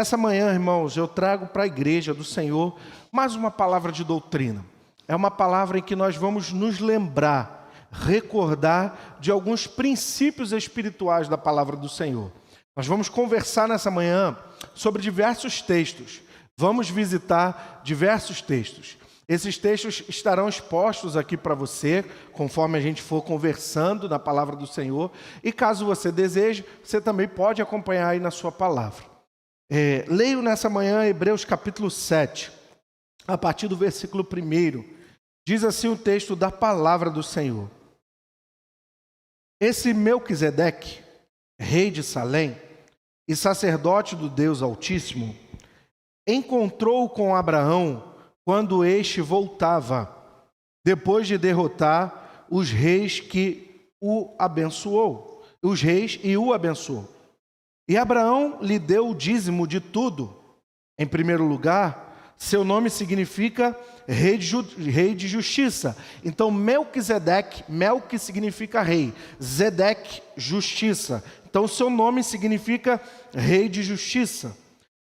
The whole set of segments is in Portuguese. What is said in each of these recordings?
Essa manhã, irmãos, eu trago para a igreja do Senhor mais uma palavra de doutrina. É uma palavra em que nós vamos nos lembrar, recordar de alguns princípios espirituais da palavra do Senhor. Nós vamos conversar nessa manhã sobre diversos textos. Vamos visitar diversos textos. Esses textos estarão expostos aqui para você, conforme a gente for conversando na palavra do Senhor. E caso você deseje, você também pode acompanhar aí na sua palavra. Leio nessa manhã Hebreus capítulo 7, a partir do versículo 1. Diz assim o texto da palavra do Senhor. Esse Melquisedeque, rei de Salém e sacerdote do Deus Altíssimo, encontrou com Abraão quando este voltava, depois de derrotar os reis que o abençoou, os reis e o abençoou. E Abraão lhe deu o dízimo de tudo. Em primeiro lugar, seu nome significa rei de justiça. Então, Melquisedeque, Melqui significa rei, Zedeque, justiça. Então, seu nome significa rei de justiça.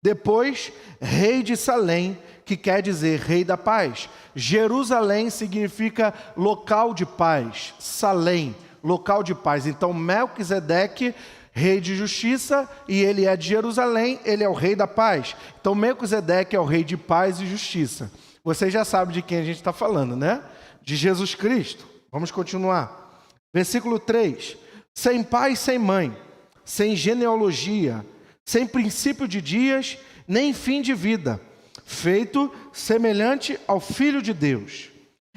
Depois, rei de Salém, que quer dizer rei da paz. Jerusalém significa local de paz. Salém, local de paz. Então, Melquisedeque, rei de justiça, e ele é de Jerusalém, ele é o rei da paz. Então, Melquisedeque é o rei de paz e justiça. Você já sabe de quem a gente está falando, né? De Jesus Cristo. Vamos continuar. Versículo 3. Sem pai e sem mãe, sem genealogia, sem princípio de dias, nem fim de vida, feito semelhante ao Filho de Deus.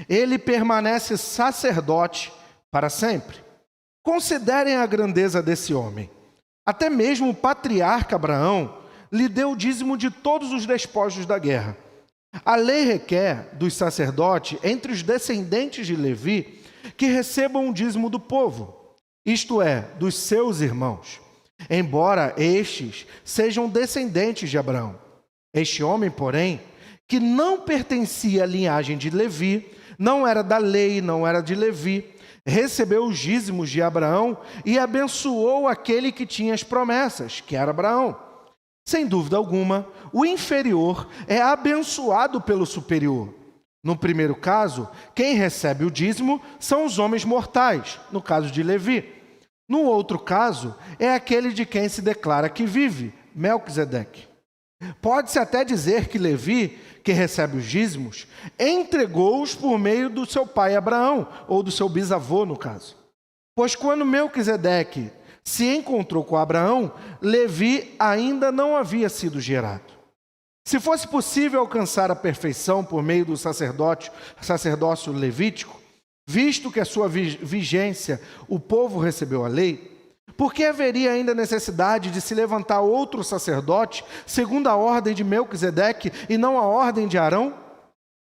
Ele permanece sacerdote para sempre. Considerem a grandeza desse homem. Até mesmo o patriarca Abraão lhe deu o dízimo de todos os despojos da guerra. A lei requer dos sacerdotes, entre os descendentes de Levi, que recebam o dízimo do povo, isto é, dos seus irmãos, embora estes sejam descendentes de Abraão. Este homem, porém, que não pertencia à linhagem de Levi, não era da lei, não era de Levi, recebeu os dízimos de Abraão e abençoou aquele que tinha as promessas, que era Abraão. Sem dúvida alguma, o inferior é abençoado pelo superior. No primeiro caso, quem recebe o dízimo são os homens mortais, no caso de Levi. No outro caso, é aquele de quem se declara que vive, Melquisedeque. Pode-se até dizer que Levi, que recebe os dízimos, entregou-os por meio do seu pai Abraão, ou do seu bisavô, no caso. Pois quando Melquisedeque se encontrou com Abraão, Levi ainda não havia sido gerado. Se fosse possível alcançar a perfeição por meio do sacerdócio levítico, visto que a sua vigência o povo recebeu a lei, por que haveria ainda necessidade de se levantar outro sacerdote, segundo a ordem de Melquisedeque e não a ordem de Arão?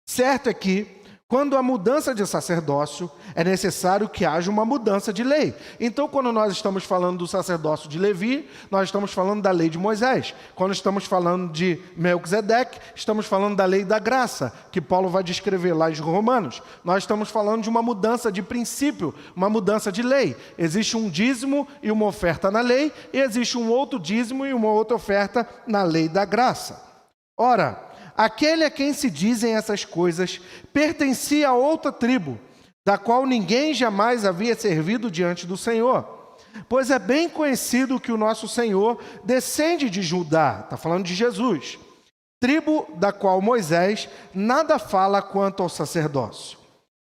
Certo é que, quando há mudança de sacerdócio, é necessário que haja uma mudança de lei. Então, quando nós estamos falando do sacerdócio de Levi, nós estamos falando da lei de Moisés. Quando estamos falando de Melquisedeque, estamos falando da lei da graça, que Paulo vai descrever lá em Romanos. Nós estamos falando de uma mudança de princípio, uma mudança de lei. Existe um dízimo e uma oferta na lei, e existe um outro dízimo e uma outra oferta na lei da graça. Ora, aquele a quem se dizem essas coisas pertencia a outra tribo, da qual ninguém jamais havia servido diante do Senhor. Pois é bem conhecido que o nosso Senhor descende de Judá, está falando de Jesus, tribo da qual Moisés nada fala quanto ao sacerdócio.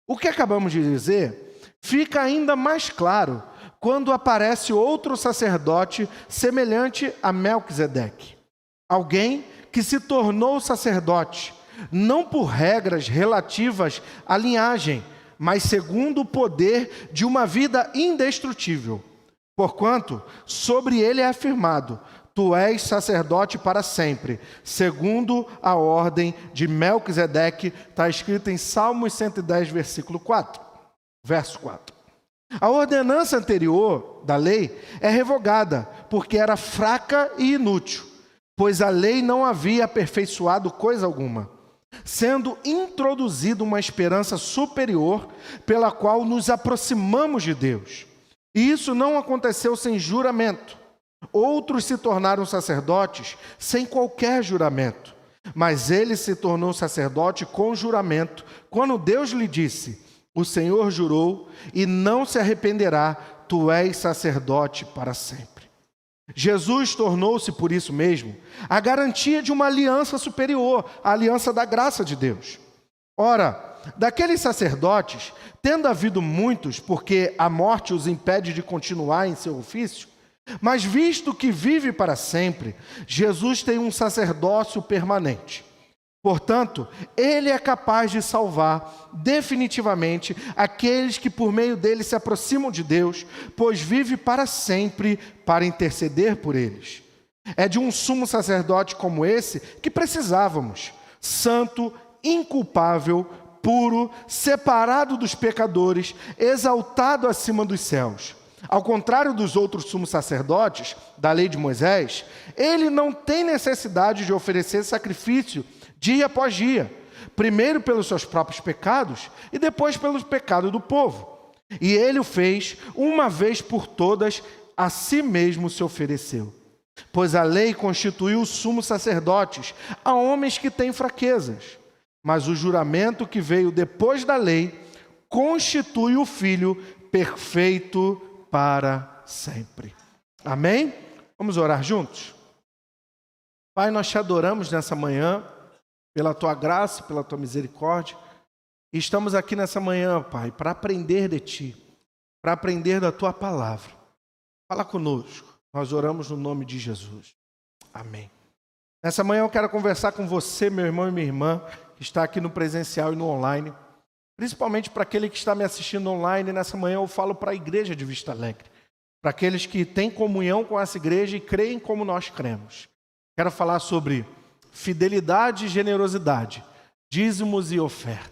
O que acabamos de dizer fica ainda mais claro quando aparece outro sacerdote semelhante a Melquisedeque, alguém que se tornou sacerdote, não por regras relativas à linhagem, mas segundo o poder de uma vida indestrutível. Porquanto, sobre ele é afirmado, tu és sacerdote para sempre, segundo a ordem de Melquisedeque, está escrito em Salmos 110, verso 4. A ordenança anterior da lei é revogada, porque era fraca e inútil, pois a lei não havia aperfeiçoado coisa alguma, sendo introduzida uma esperança superior pela qual nos aproximamos de Deus. E isso não aconteceu sem juramento, Outros se tornaram sacerdotes sem qualquer juramento, mas ele se tornou sacerdote com juramento, quando Deus lhe disse: o Senhor jurou e não se arrependerá, tu és sacerdote para sempre. Jesus tornou-se, por isso mesmo, a garantia de uma aliança superior, a aliança da graça de Deus. Ora, daqueles sacerdotes, tendo havido muitos, porque a morte os impede de continuar em seu ofício, mas visto que vive para sempre, Jesus tem um sacerdócio permanente. Portanto, ele é capaz de salvar definitivamente aqueles que por meio dele se aproximam de Deus, pois vive para sempre para interceder por eles. É de um sumo sacerdote como esse que precisávamos, santo, inculpável, puro, separado dos pecadores, exaltado acima dos céus. Ao contrário dos outros sumos sacerdotes da lei de Moisés, ele não tem necessidade de oferecer sacrifício dia após dia, primeiro pelos seus próprios pecados e depois pelos pecados do povo. E ele o fez uma vez por todas, a si mesmo se ofereceu. Pois a lei constituiu sumos sacerdotes a homens que têm fraquezas, mas o juramento que veio depois da lei constitui o Filho perfeito para sempre. Amém? Vamos orar juntos? Pai, nós te adoramos nessa manhã, pela tua graça, pela tua misericórdia. E estamos aqui nessa manhã, Pai, para aprender de ti, para aprender da tua palavra. Fala conosco. Nós oramos no nome de Jesus. Amém. Nessa manhã eu quero conversar com você, meu irmão e minha irmã, que está aqui no presencial e no online. Principalmente para aquele que está me assistindo online. Nessa manhã eu falo para a igreja de Vista Alegre. Para aqueles que têm comunhão com essa igreja e creem como nós cremos. Quero falar sobre fidelidade e generosidade, dízimos e ofertas.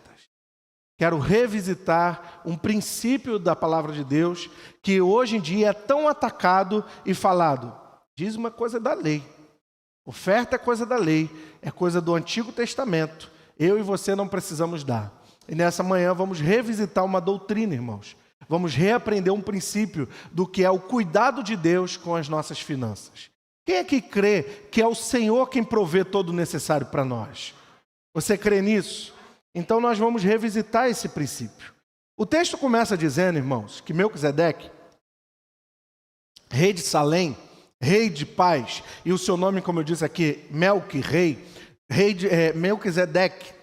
Quero revisitar um princípio da palavra de Deus que hoje em dia é tão atacado e falado. Dízimo é coisa da lei. Oferta é coisa da lei. É coisa do Antigo Testamento. Eu e você não precisamos dar. E nessa manhã vamos revisitar uma doutrina, irmãos. Vamos reaprender um princípio do que é o cuidado de Deus com as nossas finanças. Quem é que crê que é o Senhor quem provê todo o necessário para nós? Você crê nisso? Então nós vamos revisitar esse princípio. O texto começa dizendo, irmãos, que Melquisedeque, rei de Salém, rei de paz, e o seu nome, como eu disse aqui, Melquisedeque,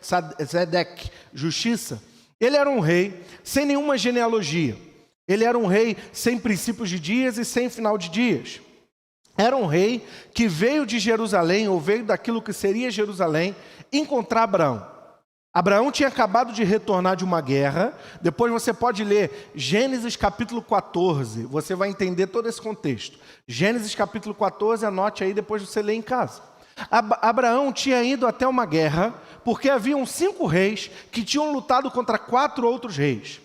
Zedeque, justiça, ele era um rei sem nenhuma genealogia. Ele era um rei sem princípios de dias e sem final de dias. Era um rei que veio de Jerusalém, ou veio daquilo que seria Jerusalém, encontrar Abraão. Abraão tinha acabado de retornar de uma guerra. Depois você pode ler Gênesis capítulo 14, você vai entender todo esse contexto. Gênesis capítulo 14, anote aí, depois você lê em casa. Abraão tinha ido até uma guerra, porque haviam 5 reis que tinham lutado contra 4 outros reis.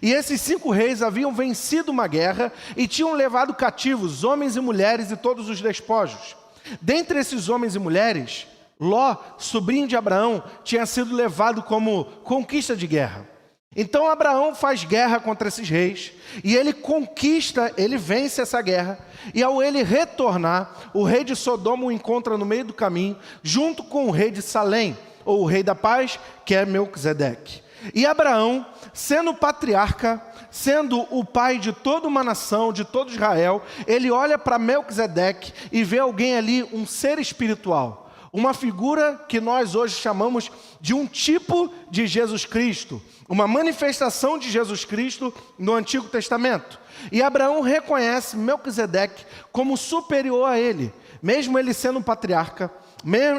E esses 5 reis haviam vencido uma guerra e tinham levado cativos homens e mulheres e todos os despojos. Dentre esses homens e mulheres, Ló, sobrinho de Abraão, tinha sido levado como conquista de guerra. Então Abraão faz guerra contra esses reis e ele conquista, ele vence essa guerra. E ao ele retornar, o rei de Sodoma o encontra no meio do caminho, junto com o rei de Salém, ou o rei da paz, que é Melquisedeque. E Abraão, sendo patriarca, sendo o pai de toda uma nação, de todo Israel, ele olha para Melquisedeque e vê alguém ali, um ser espiritual, uma figura que nós hoje chamamos de um tipo de Jesus Cristo, uma manifestação de Jesus Cristo no Antigo Testamento. E Abraão reconhece Melquisedeque como superior a ele, mesmo ele sendo um patriarca,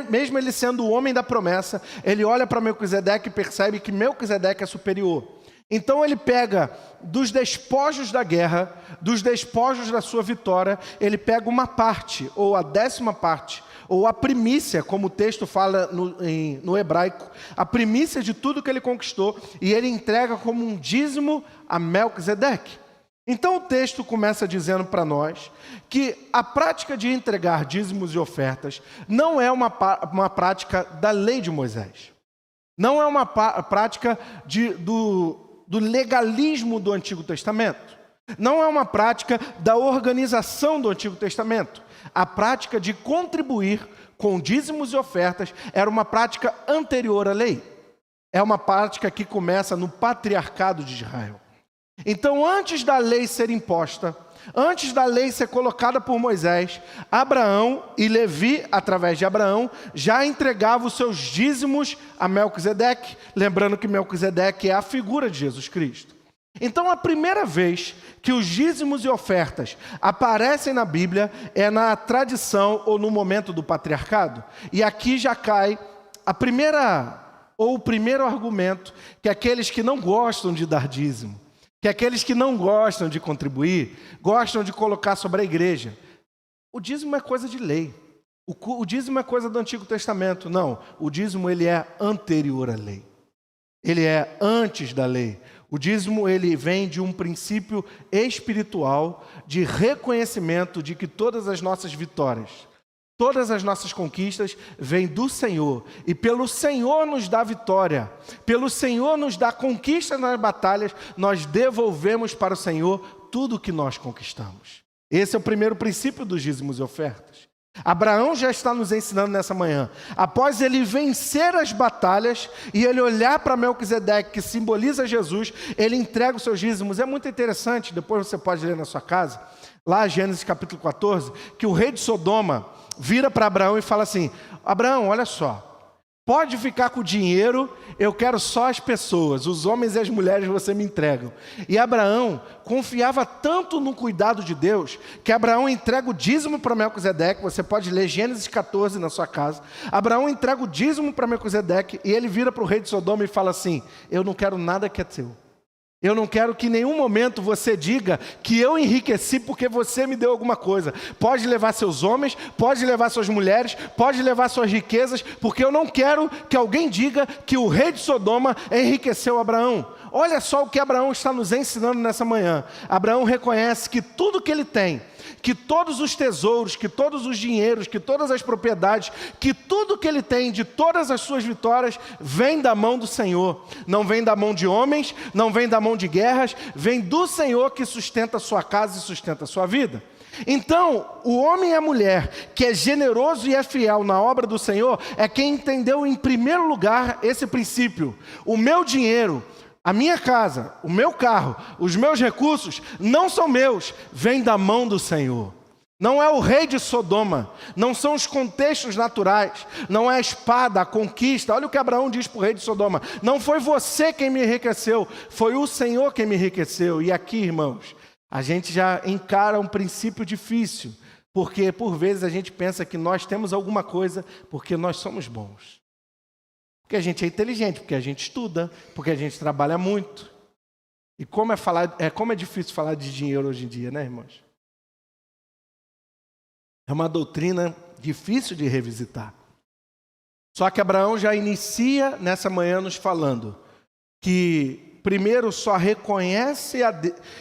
mesmo ele sendo o homem da promessa. Ele olha para Melquisedeque e percebe que Melquisedeque é superior. Então ele pega dos despojos da guerra, dos despojos da sua vitória, ele pega uma parte, ou a 10ª parte, ou a primícia, como o texto fala no hebraico, a primícia de tudo que ele conquistou, e ele entrega como um dízimo a Melquisedeque. Então o texto começa dizendo para nós que a prática de entregar dízimos e ofertas não é uma prática da lei de Moisés. Não é uma prática do legalismo do Antigo Testamento. Não é uma prática da organização do Antigo Testamento. A prática de contribuir com dízimos e ofertas era uma prática anterior à lei. É uma prática que começa no patriarcado de Israel. Então, antes da lei ser imposta, antes da lei ser colocada por Moisés, Abraão e Levi, através de Abraão, já entregavam os seus dízimos a Melquisedeque, lembrando que Melquisedeque é a figura de Jesus Cristo. Então, a primeira vez que os dízimos e ofertas aparecem na Bíblia é na tradição ou no momento do patriarcado. E aqui já cai o primeiro argumento que aqueles que não gostam de dar dízimo, que aqueles que não gostam de contribuir, gostam de colocar sobre a igreja. O dízimo é coisa de lei. O dízimo é coisa do Antigo Testamento. Não, o dízimo ele é anterior à lei. Ele é antes da lei. O dízimo ele vem de um princípio espiritual de reconhecimento de que todas as nossas vitórias, todas as nossas conquistas vêm do Senhor. E pelo Senhor nos dá vitória, pelo Senhor nos dá conquista nas batalhas, nós devolvemos para o Senhor tudo o que nós conquistamos. Esse é o primeiro princípio dos dízimos e ofertas. Abraão já está nos ensinando nessa manhã. Após ele vencer as batalhas e ele olhar para Melquisedeque, que simboliza Jesus, ele entrega os seus dízimos. É muito interessante, depois você pode ler na sua casa, lá Gênesis capítulo 14, que o rei de Sodoma vira para Abraão e fala assim: Abraão, olha só, pode ficar com o dinheiro, eu quero só as pessoas, os homens e as mulheres você me entregam. E Abraão confiava tanto no cuidado de Deus, que Abraão entrega o dízimo para Melquisedeque. Você pode ler Gênesis 14 na sua casa. Abraão entrega o dízimo para Melquisedeque e ele vira para o rei de Sodoma e fala assim: eu não quero nada que é teu. Eu não quero que em nenhum momento você diga que eu enriqueci porque você me deu alguma coisa. Pode levar seus homens, pode levar suas mulheres, pode levar suas riquezas, porque eu não quero que alguém diga que o rei de Sodoma enriqueceu Abraão. Olha só o que Abraão está nos ensinando nessa manhã. Abraão reconhece que tudo que ele tem, que todos os tesouros, que todos os dinheiros, que todas as propriedades, que tudo que ele tem, de todas as suas vitórias, vem da mão do Senhor. Não vem da mão de homens, não vem da mão de guerras, vem do Senhor que sustenta a sua casa e sustenta a sua vida. Então, o homem e a mulher que é generoso e é fiel na obra do Senhor é quem entendeu em primeiro lugar esse princípio. O meu dinheiro, a minha casa, o meu carro, os meus recursos não são meus, vêm da mão do Senhor. Não é o rei de Sodoma, não são os contextos naturais, não é a espada, a conquista. Olha o que Abraão diz para o rei de Sodoma: não foi você quem me enriqueceu, foi o Senhor quem me enriqueceu. E aqui, irmãos, a gente já encara um princípio difícil, porque por vezes a gente pensa que nós temos alguma coisa porque nós somos bons. Porque a gente é inteligente, porque a gente estuda, porque a gente trabalha muito. E como é difícil falar de dinheiro hoje em dia, né, irmãos? É uma doutrina difícil de revisitar. Só que Abraão já inicia nessa manhã nos falando que primeiro só reconhece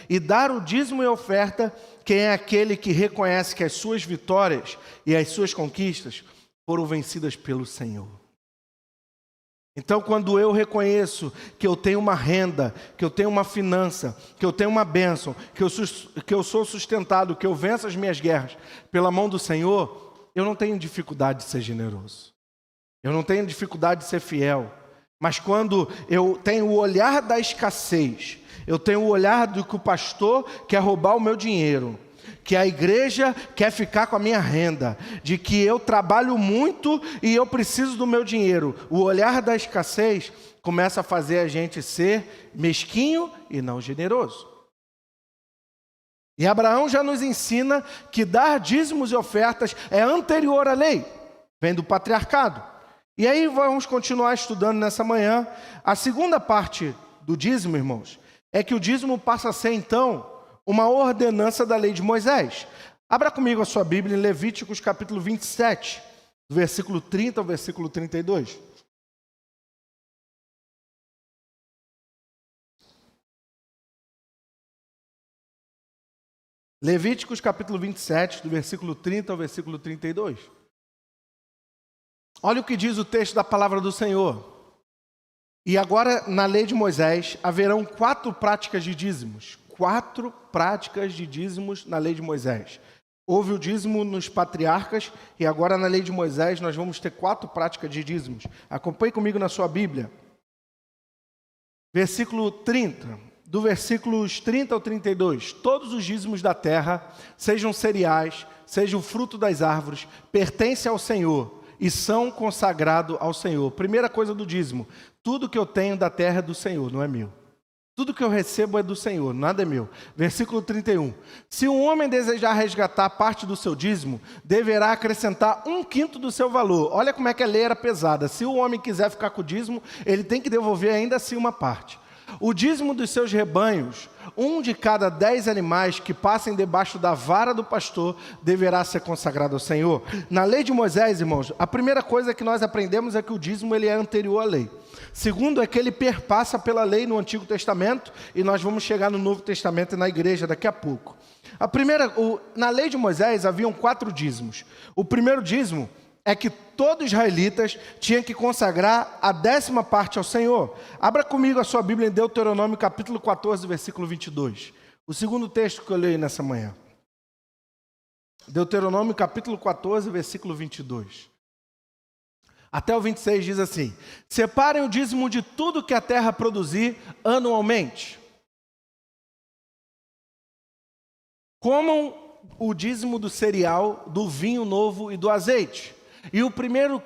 e dar o dízimo e oferta quem é aquele que reconhece que as suas vitórias e as suas conquistas foram vencidas pelo Senhor. Então, quando eu reconheço que eu tenho uma renda, que eu tenho uma finança, que eu tenho uma bênção, que eu sou sustentado, que eu venço as minhas guerras pela mão do Senhor, eu não tenho dificuldade de ser generoso. Eu não tenho dificuldade de ser fiel. Mas quando eu tenho o olhar da escassez, eu tenho o olhar do que o pastor quer roubar o meu dinheiro, que a igreja quer ficar com a minha renda, de que eu trabalho muito e eu preciso do meu dinheiro. O olhar da escassez começa a fazer a gente ser mesquinho e não generoso. E Abraão já nos ensina que dar dízimos e ofertas é anterior à lei, vem do patriarcado. E aí vamos continuar estudando nessa manhã. A segunda parte do dízimo, irmãos, é que o dízimo passa a ser então uma ordenança da lei de Moisés. Abra comigo a sua Bíblia em Levíticos capítulo 27, do versículo 30 ao versículo 32. Levíticos capítulo 27, do versículo 30 ao versículo 32. Olha o que diz o texto da palavra do Senhor. E agora, na lei de Moisés, haverão 4 práticas de dízimos. 4 práticas de dízimos na lei de Moisés. Houve o dízimo nos patriarcas e agora na lei de Moisés nós vamos ter 4 práticas de dízimos. Acompanhe comigo na sua Bíblia. Versículo 30, do versículos 30 ao 32. Todos os dízimos da terra, sejam cereais, seja o fruto das árvores, pertencem ao Senhor e são consagrados ao Senhor. Primeira coisa do dízimo, tudo que eu tenho da terra é do Senhor, não é meu. Tudo que eu recebo é do Senhor, nada é meu. Versículo 31. Se um homem desejar resgatar parte do seu dízimo, deverá acrescentar 1/5 do seu valor. Olha como é que a lei era pesada. Se o homem quiser ficar com o dízimo, ele tem que devolver ainda assim uma parte. O dízimo dos seus rebanhos, 1 de cada 10 animais que passem debaixo da vara do pastor, deverá ser consagrado ao Senhor. Na lei de Moisés, irmãos, a primeira coisa que nós aprendemos é que o dízimo ele é anterior à lei. Segundo é que ele perpassa pela lei no Antigo Testamento, e nós vamos chegar no Novo Testamento e na igreja daqui a pouco. Na lei de Moisés haviam 4 dízimos. O primeiro dízimo é que todo israelitas tinha que consagrar a 10ª parte ao Senhor. Abra comigo a sua Bíblia em Deuteronômio capítulo 14, versículo 22. O segundo texto que eu leio nessa manhã. Deuteronômio capítulo 14, versículo 22. Até o 26 diz assim: separem o dízimo de tudo que a terra produzir anualmente. Comam o dízimo do cereal, do vinho novo e do azeite.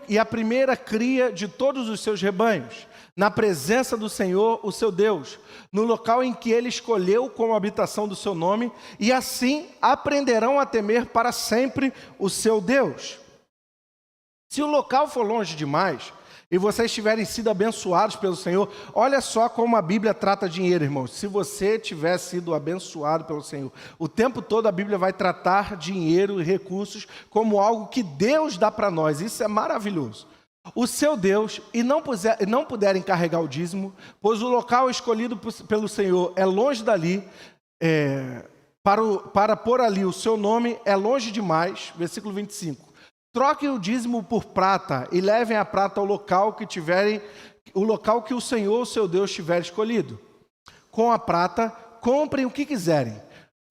E a primeira cria de todos os seus rebanhos, na presença do Senhor, o seu Deus, no local em que ele escolheu como habitação do seu nome, e assim aprenderão a temer para sempre o seu Deus. Se o local for longe demais, e vocês tiverem sido abençoados pelo Senhor, olha só como a Bíblia trata dinheiro, irmãos. Se você tiver sido abençoado pelo Senhor, o tempo todo a Bíblia vai tratar dinheiro e recursos como algo que Deus dá para nós. Isso é maravilhoso. O seu Deus, e não puderem carregar o dízimo, pois o local escolhido pelo Senhor é longe dali, para pôr ali o seu nome é longe demais. Versículo 25. Troquem o dízimo por prata e levem a prata ao local que o Senhor, seu Deus, tiver escolhido. Com a prata, comprem o que quiserem: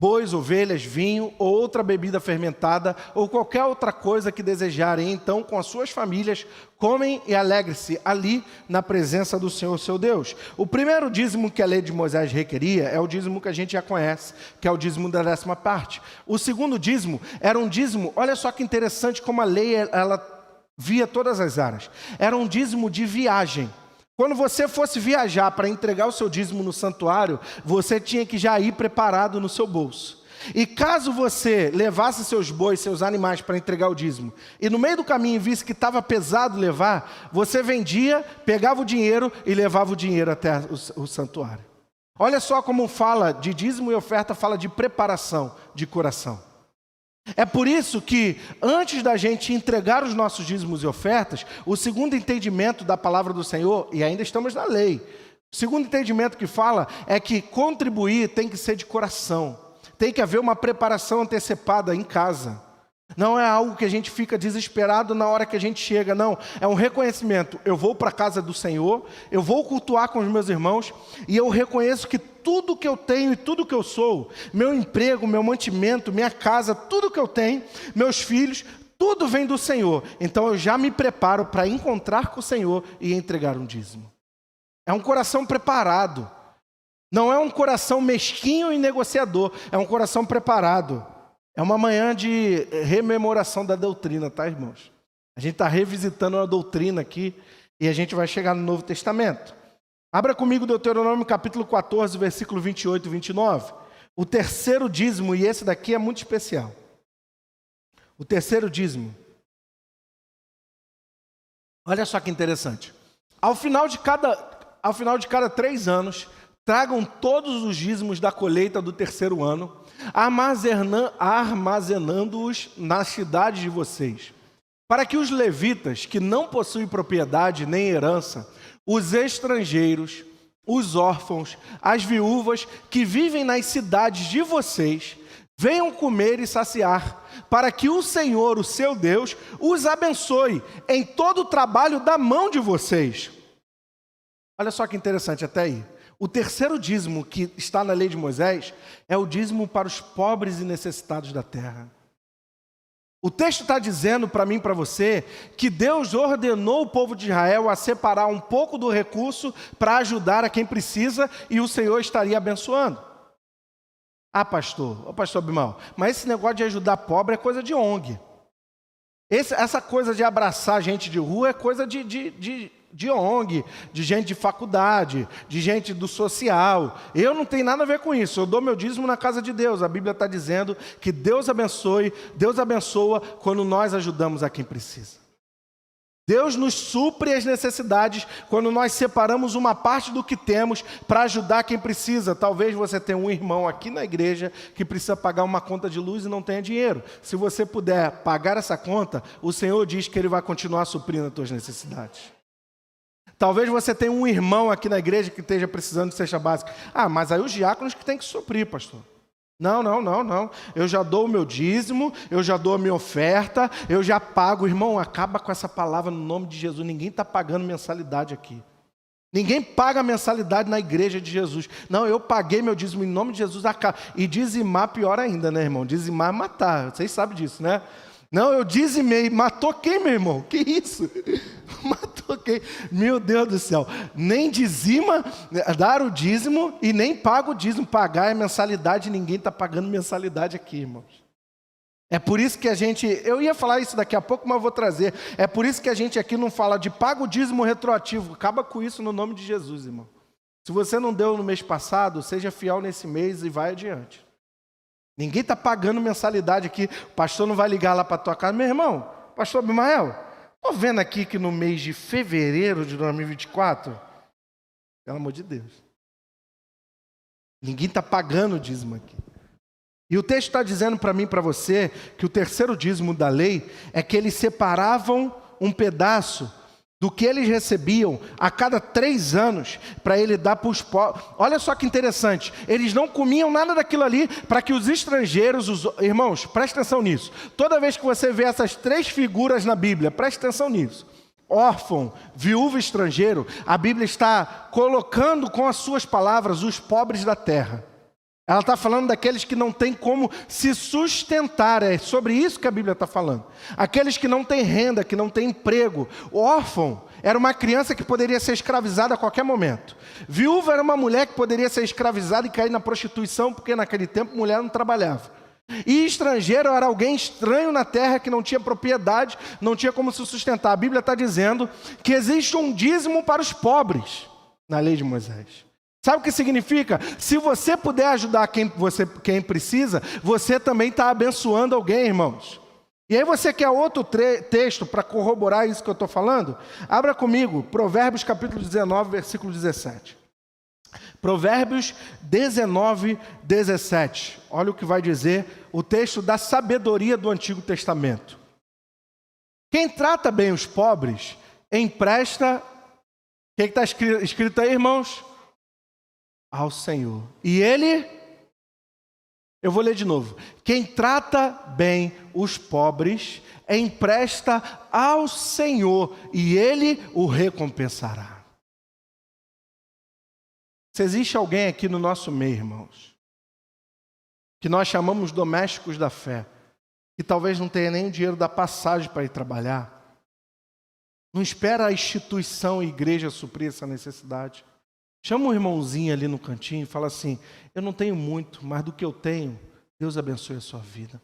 bois, ovelhas, vinho ou outra bebida fermentada ou qualquer outra coisa que desejarem. Então, com as suas famílias, comem e alegrem-se ali na presença do Senhor, seu Deus. O primeiro dízimo que a lei de Moisés requeria é o dízimo que a gente já conhece, que é o dízimo da 10ª parte. O segundo dízimo era um dízimo, olha só que interessante como a lei ela via todas as áreas. Era um dízimo de viagem. Quando você fosse viajar para entregar o seu dízimo no santuário, você tinha que já ir preparado no seu bolso. E caso você levasse seus bois, seus animais para entregar o dízimo, e no meio do caminho visse que estava pesado levar, você vendia, pegava o dinheiro e levava o dinheiro até o santuário. Olha só como fala de dízimo e oferta, fala de preparação de coração. É por isso que, antes da gente entregar os nossos dízimos e ofertas, o segundo entendimento da palavra do Senhor, e ainda estamos na lei, o segundo entendimento que fala é que contribuir tem que ser de coração, tem que haver uma preparação antecipada em casa. Não é algo que a gente fica desesperado na hora que a gente chega, não. É um reconhecimento. Eu vou para a casa do Senhor, eu vou cultuar com os meus irmãos, e eu reconheço que tudo que eu tenho e tudo que eu sou, meu emprego, meu mantimento, minha casa, tudo que eu tenho, meus filhos, tudo vem do Senhor. Então eu já me preparo para encontrar com o Senhor e entregar um dízimo. É um coração preparado. Não é um coração mesquinho e negociador, é um coração preparado. É uma manhã de rememoração da doutrina, tá, irmãos? A gente está revisitando a doutrina aqui e a gente vai chegar no Novo Testamento. Abra comigo Deuteronômio capítulo 14, versículo 28 e 29. O terceiro dízimo, e esse daqui é muito especial. O terceiro dízimo. Olha só que interessante. Ao final de cada 3 anos, tragam todos os dízimos da colheita do terceiro ano, armazenando-os na cidade de vocês, para que os levitas, que não possuem propriedade nem herança, os estrangeiros, os órfãos, as viúvas que vivem nas cidades de vocês, venham comer e saciar, para que o Senhor, o seu Deus, os abençoe em todo o trabalho da mão de vocês. Olha só que interessante até aí. O terceiro dízimo que está na lei de Moisés é o dízimo para os pobres e necessitados da terra. O texto está dizendo para mim e para você que Deus ordenou o povo de Israel a separar um pouco do recurso para ajudar a quem precisa e o Senhor estaria abençoando. Ah, pastor Bimal, mas esse negócio de ajudar pobre é coisa de ONG. Essa coisa de abraçar gente de rua é coisa de ONG, de gente de faculdade, de gente do social. Eu não tenho nada a ver com isso. Eu dou meu dízimo na casa de Deus. A Bíblia está dizendo que Deus abençoa quando nós ajudamos a quem precisa. Deus nos supre as necessidades quando nós separamos uma parte do que temos para ajudar quem precisa. Talvez você tenha um irmão aqui na igreja que precisa pagar uma conta de luz e não tenha dinheiro. Se você puder pagar essa conta, o Senhor diz que Ele vai continuar suprindo as tuas necessidades. Talvez você tenha um irmão aqui na igreja que esteja precisando de cesta básica. Ah, mas aí os diáconos que tem que suprir, pastor. Não. Eu já dou o meu dízimo, eu já dou a minha oferta, eu já pago. Irmão, acaba com essa palavra no nome de Jesus. Ninguém está pagando mensalidade aqui. Ninguém paga mensalidade na igreja de Jesus. Não, eu paguei meu dízimo em nome de Jesus. Acaba. E dizimar pior ainda, né, irmão? Dizimar é matar. Vocês sabem disso, né? Não, eu dizimei. Matou quem, meu irmão? Que isso? Matou quem? Meu Deus do céu. Nem dizima, dar o dízimo e nem paga o dízimo. Pagar é mensalidade, ninguém está pagando mensalidade aqui, irmãos. É por isso que a gente... Eu ia falar isso daqui a pouco, mas eu vou trazer. É por isso que a gente aqui não fala de paga o dízimo retroativo. Acaba com isso no nome de Jesus, irmão. Se você não deu no mês passado, seja fiel nesse mês e vai adiante. Ninguém está pagando mensalidade aqui. O pastor não vai ligar lá para a tua casa. Meu irmão, pastor Abimael, estou vendo aqui que no mês de fevereiro de 2024, pelo amor de Deus, ninguém está pagando o dízimo aqui. E o texto está dizendo para mim e para você que o terceiro dízimo da lei é que eles separavam um pedaço do que eles recebiam a cada 3 anos para ele dar para os pobres. Olha só que interessante, eles não comiam nada daquilo ali para que os estrangeiros, irmãos, presta atenção nisso. Toda vez que você vê essas 3 figuras na Bíblia, presta atenção nisso. Órfão, viúva, estrangeiro, a Bíblia está colocando com as suas palavras os pobres da terra. Ela está falando daqueles que não têm como se sustentar. É sobre isso que a Bíblia está falando. Aqueles que não têm renda, que não têm emprego. O órfão era uma criança que poderia ser escravizada a qualquer momento. Viúva era uma mulher que poderia ser escravizada e cair na prostituição, porque naquele tempo mulher não trabalhava. E estrangeiro era alguém estranho na terra que não tinha propriedade, não tinha como se sustentar. A Bíblia está dizendo que existe um dízimo para os pobres na lei de Moisés. Sabe o que significa? Se você puder ajudar quem precisa, você também está abençoando alguém, irmãos. E aí você quer outro texto para corroborar isso que eu estou falando? Abra comigo, Provérbios capítulo 19, versículo 17. Provérbios 19, 17. Olha o que vai dizer o texto da sabedoria do Antigo Testamento. Quem trata bem os pobres, empresta... O que está escrito aí, irmãos? Ao Senhor. E Ele, eu vou ler de novo. Quem trata bem os pobres, empresta ao Senhor, e Ele o recompensará. Se existe alguém aqui no nosso meio, irmãos, que nós chamamos domésticos da fé, que talvez não tenha nem o dinheiro da passagem para ir trabalhar, não espera a instituição, a igreja suprir essa necessidade. Chama um irmãozinho ali no cantinho e fala assim: eu não tenho muito, mas do que eu tenho, Deus abençoe a sua vida.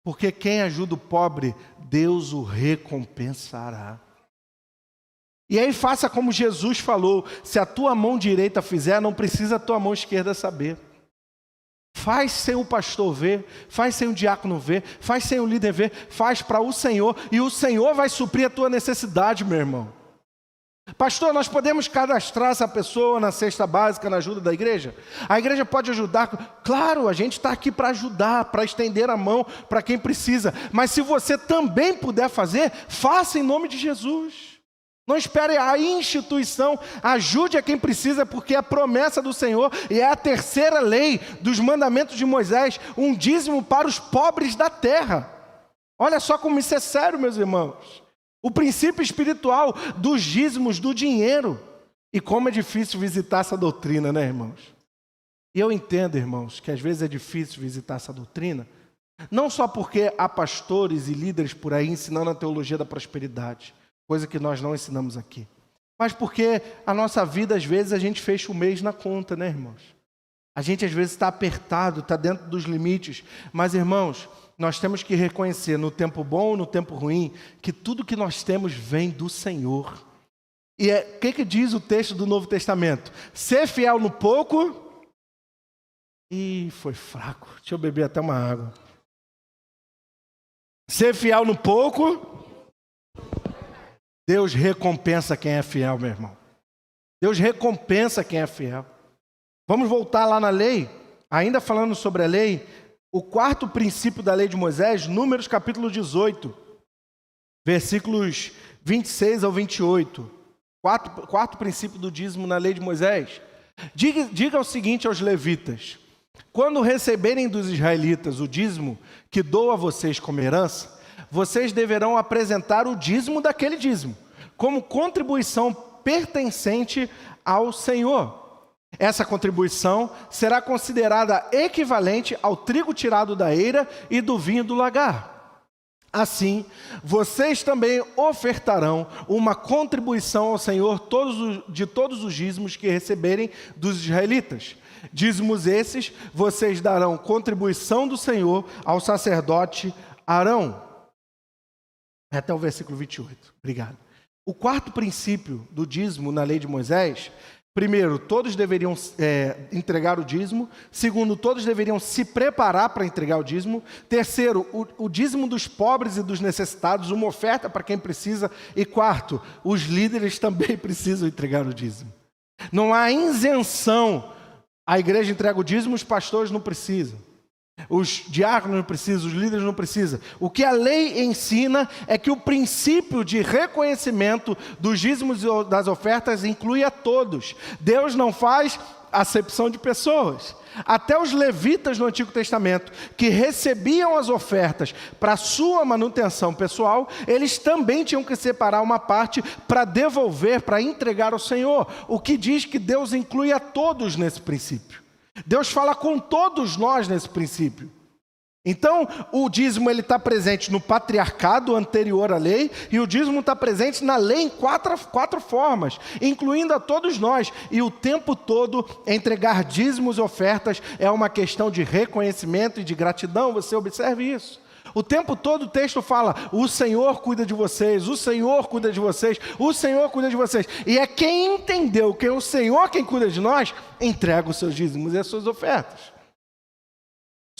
Porque quem ajuda o pobre, Deus o recompensará. E aí faça como Jesus falou: se a tua mão direita fizer, não precisa a tua mão esquerda saber. Faz sem o pastor ver, faz sem o diácono ver, faz sem o líder ver, faz para o Senhor, e o Senhor vai suprir a tua necessidade, meu irmão. Pastor, nós podemos cadastrar essa pessoa na cesta básica, na ajuda da igreja? A igreja pode ajudar? Claro, a gente está aqui para ajudar, para estender a mão para quem precisa. Mas se você também puder fazer, faça em nome de Jesus. Não espere a instituição, ajude a quem precisa, porque é a promessa do Senhor e é a terceira lei dos mandamentos de Moisés, um dízimo para os pobres da terra. Olha só como isso é sério, meus irmãos. O princípio espiritual dos dízimos, do dinheiro. E como é difícil visitar essa doutrina, né, irmãos? E eu entendo, irmãos, que às vezes é difícil visitar essa doutrina, não só porque há pastores e líderes por aí ensinando a teologia da prosperidade, coisa que nós não ensinamos aqui, mas porque a nossa vida, às vezes, a gente fecha o mês na conta, né, irmãos? A gente, às vezes, está apertado, está dentro dos limites, mas, irmãos, nós temos que reconhecer, no tempo bom ou no tempo ruim, que tudo que nós temos vem do Senhor. E o que diz o texto do Novo Testamento? Ser fiel no pouco... Ih, foi fraco. Deixa eu beber até uma água. Ser fiel no pouco, Deus recompensa quem é fiel, meu irmão. Deus recompensa quem é fiel. Vamos voltar lá na lei, ainda falando sobre a lei, o quarto princípio da lei de Moisés, Números capítulo 18, versículos 26 ao 28. Quarto princípio do dízimo na lei de Moisés. Diga o seguinte aos levitas: quando receberem dos israelitas o dízimo que dou a vocês como herança, vocês deverão apresentar o dízimo daquele dízimo, como contribuição pertencente ao Senhor. Essa contribuição será considerada equivalente ao trigo tirado da eira e do vinho do lagar. Assim, vocês também ofertarão uma contribuição ao Senhor de todos os dízimos que receberem dos israelitas. Dízimos esses, vocês darão contribuição do Senhor ao sacerdote Arão. Até o versículo 28. Obrigado. O quarto princípio do dízimo na lei de Moisés: primeiro, todos deveriam entregar o dízimo. Segundo, todos deveriam se preparar para entregar o dízimo. Terceiro, o dízimo dos pobres e dos necessitados, uma oferta para quem precisa. E quarto, os líderes também precisam entregar o dízimo. Não há isenção. A igreja entrega o dízimo, os pastores não precisam. Os diáconos não precisam, os líderes não precisam. O que a lei ensina é que o princípio de reconhecimento dos dízimos e das ofertas inclui a todos. Deus não faz acepção de pessoas. Até os levitas no Antigo Testamento, que recebiam as ofertas para sua manutenção pessoal, eles também tinham que separar uma parte para devolver, para entregar ao Senhor. O que diz que Deus inclui a todos nesse princípio. Deus fala com todos nós nesse princípio. Então, o dízimo está presente no patriarcado anterior à lei, e o dízimo está presente na lei em quatro formas, incluindo a todos nós. E o tempo todo, entregar dízimos e ofertas é uma questão de reconhecimento e de gratidão. Você observe isso. O tempo todo o texto fala: o Senhor cuida de vocês, o Senhor cuida de vocês, o Senhor cuida de vocês. E é quem entendeu que é o Senhor quem cuida de nós, entrega os seus dízimos e as suas ofertas.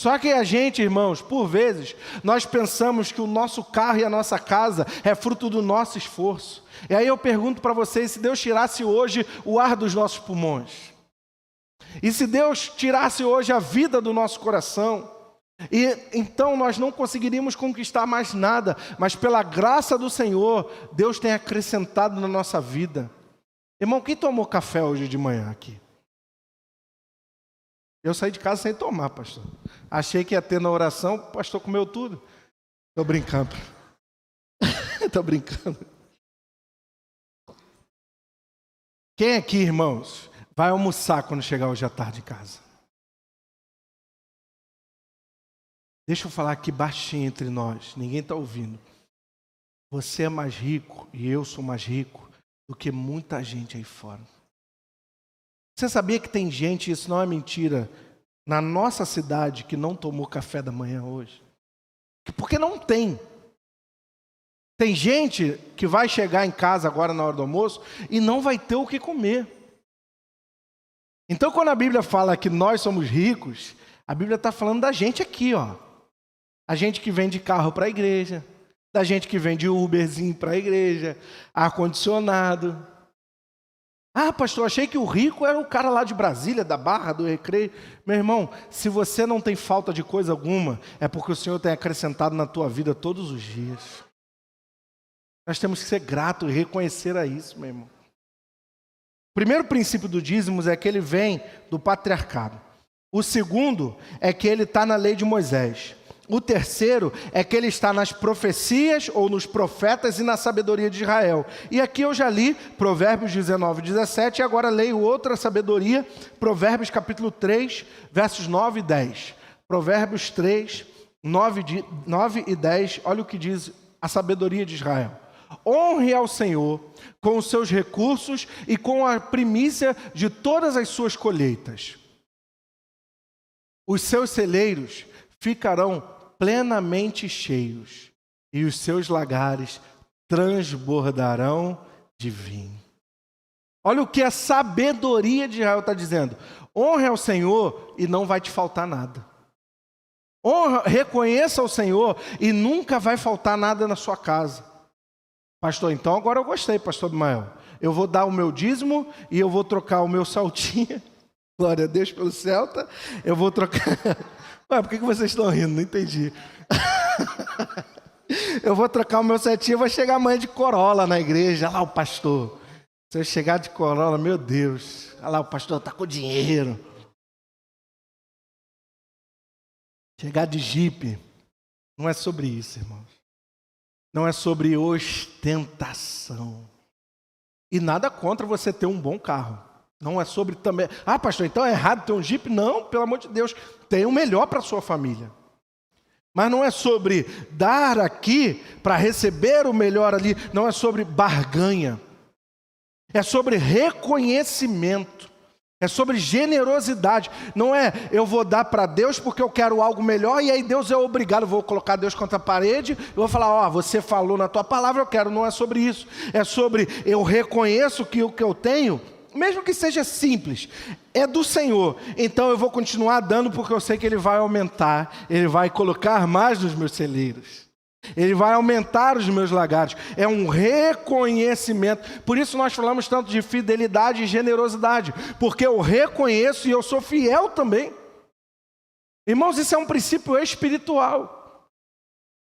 Só que a gente, irmãos, por vezes, nós pensamos que o nosso carro e a nossa casa é fruto do nosso esforço. E aí eu pergunto para vocês: se Deus tirasse hoje o ar dos nossos pulmões, e se Deus tirasse hoje a vida do nosso coração, e então nós não conseguiríamos conquistar mais nada, mas pela graça do Senhor, Deus tem acrescentado na nossa vida. Irmão, quem tomou café hoje de manhã aqui? Eu saí de casa sem tomar, pastor. Achei que ia ter na oração, o pastor comeu tudo. Estou brincando. Estou brincando. Quem aqui, irmãos, vai almoçar quando chegar hoje à tarde em casa? Deixa eu falar aqui baixinho entre nós, ninguém está ouvindo. Você é mais rico e eu sou mais rico do que muita gente aí fora. Você sabia que tem gente, isso não é mentira, na nossa cidade que não tomou café da manhã hoje? Porque não tem. Tem gente que vai chegar em casa agora na hora do almoço e não vai ter o que comer. Então, quando a Bíblia fala que nós somos ricos, a Bíblia está falando da gente aqui, ó. A gente que vem de carro para a igreja, da gente que vem de Uberzinho para a igreja, ar-condicionado. Ah, pastor, achei que o rico era o cara lá de Brasília, da Barra, do Recreio. Meu irmão, se você não tem falta de coisa alguma, é porque o Senhor tem acrescentado na tua vida todos os dias. Nós temos que ser gratos e reconhecer a isso, meu irmão. O primeiro princípio do dízimos é que ele vem do patriarcado. O segundo é que ele está na lei de Moisés. O terceiro é que ele está nas profecias ou nos profetas e na sabedoria de Israel. E aqui eu já li Provérbios 19, 17 e agora leio outra sabedoria, Provérbios capítulo 3, versos 9 e 10. Provérbios 3, 9 e 10, olha o que diz a sabedoria de Israel. Honre ao Senhor com os seus recursos e com a primícia de todas as suas colheitas. Os seus celeiros ficarão plenamente cheios, e os seus lagares transbordarão de vinho. Olha o que a sabedoria de Israel está dizendo. Honre ao Senhor e não vai te faltar nada. Reconheça o Senhor e nunca vai faltar nada na sua casa. Pastor, então agora eu gostei, pastor Abimael. Eu vou dar o meu dízimo e eu vou trocar o meu saltinho. Glória a Deus pelo Celta. Eu vou trocar... Ué, por que vocês estão rindo? Não entendi. Eu vou trocar o meu setinho, vai chegar amanhã de Corolla na igreja. Olha lá o pastor. Se eu chegar de Corolla, meu Deus. Olha lá o pastor está com dinheiro. Chegar de Jeep. Não é sobre isso, irmãos. Não é sobre ostentação. E nada contra você ter um bom carro. Não é sobre também... Ah, pastor, então é errado ter um Jeep? Não, pelo amor de Deus. Tem o melhor para a sua família. Mas não é sobre dar aqui para receber o melhor ali. Não é sobre barganha. É sobre reconhecimento. É sobre generosidade. Não é eu vou dar para Deus porque eu quero algo melhor e aí Deus é obrigado. Eu vou colocar Deus contra a parede. Eu vou falar, ó, você falou na tua palavra, eu quero. Não é sobre isso. É sobre eu reconheço que o que eu tenho... Mesmo que seja simples, é do Senhor. Então eu vou continuar dando porque eu sei que Ele vai aumentar. Ele vai colocar mais nos meus celeiros. Ele vai aumentar os meus lagares. É um reconhecimento. Por isso nós falamos tanto de fidelidade e generosidade. Porque eu reconheço e eu sou fiel também. Irmãos, isso é um princípio espiritual.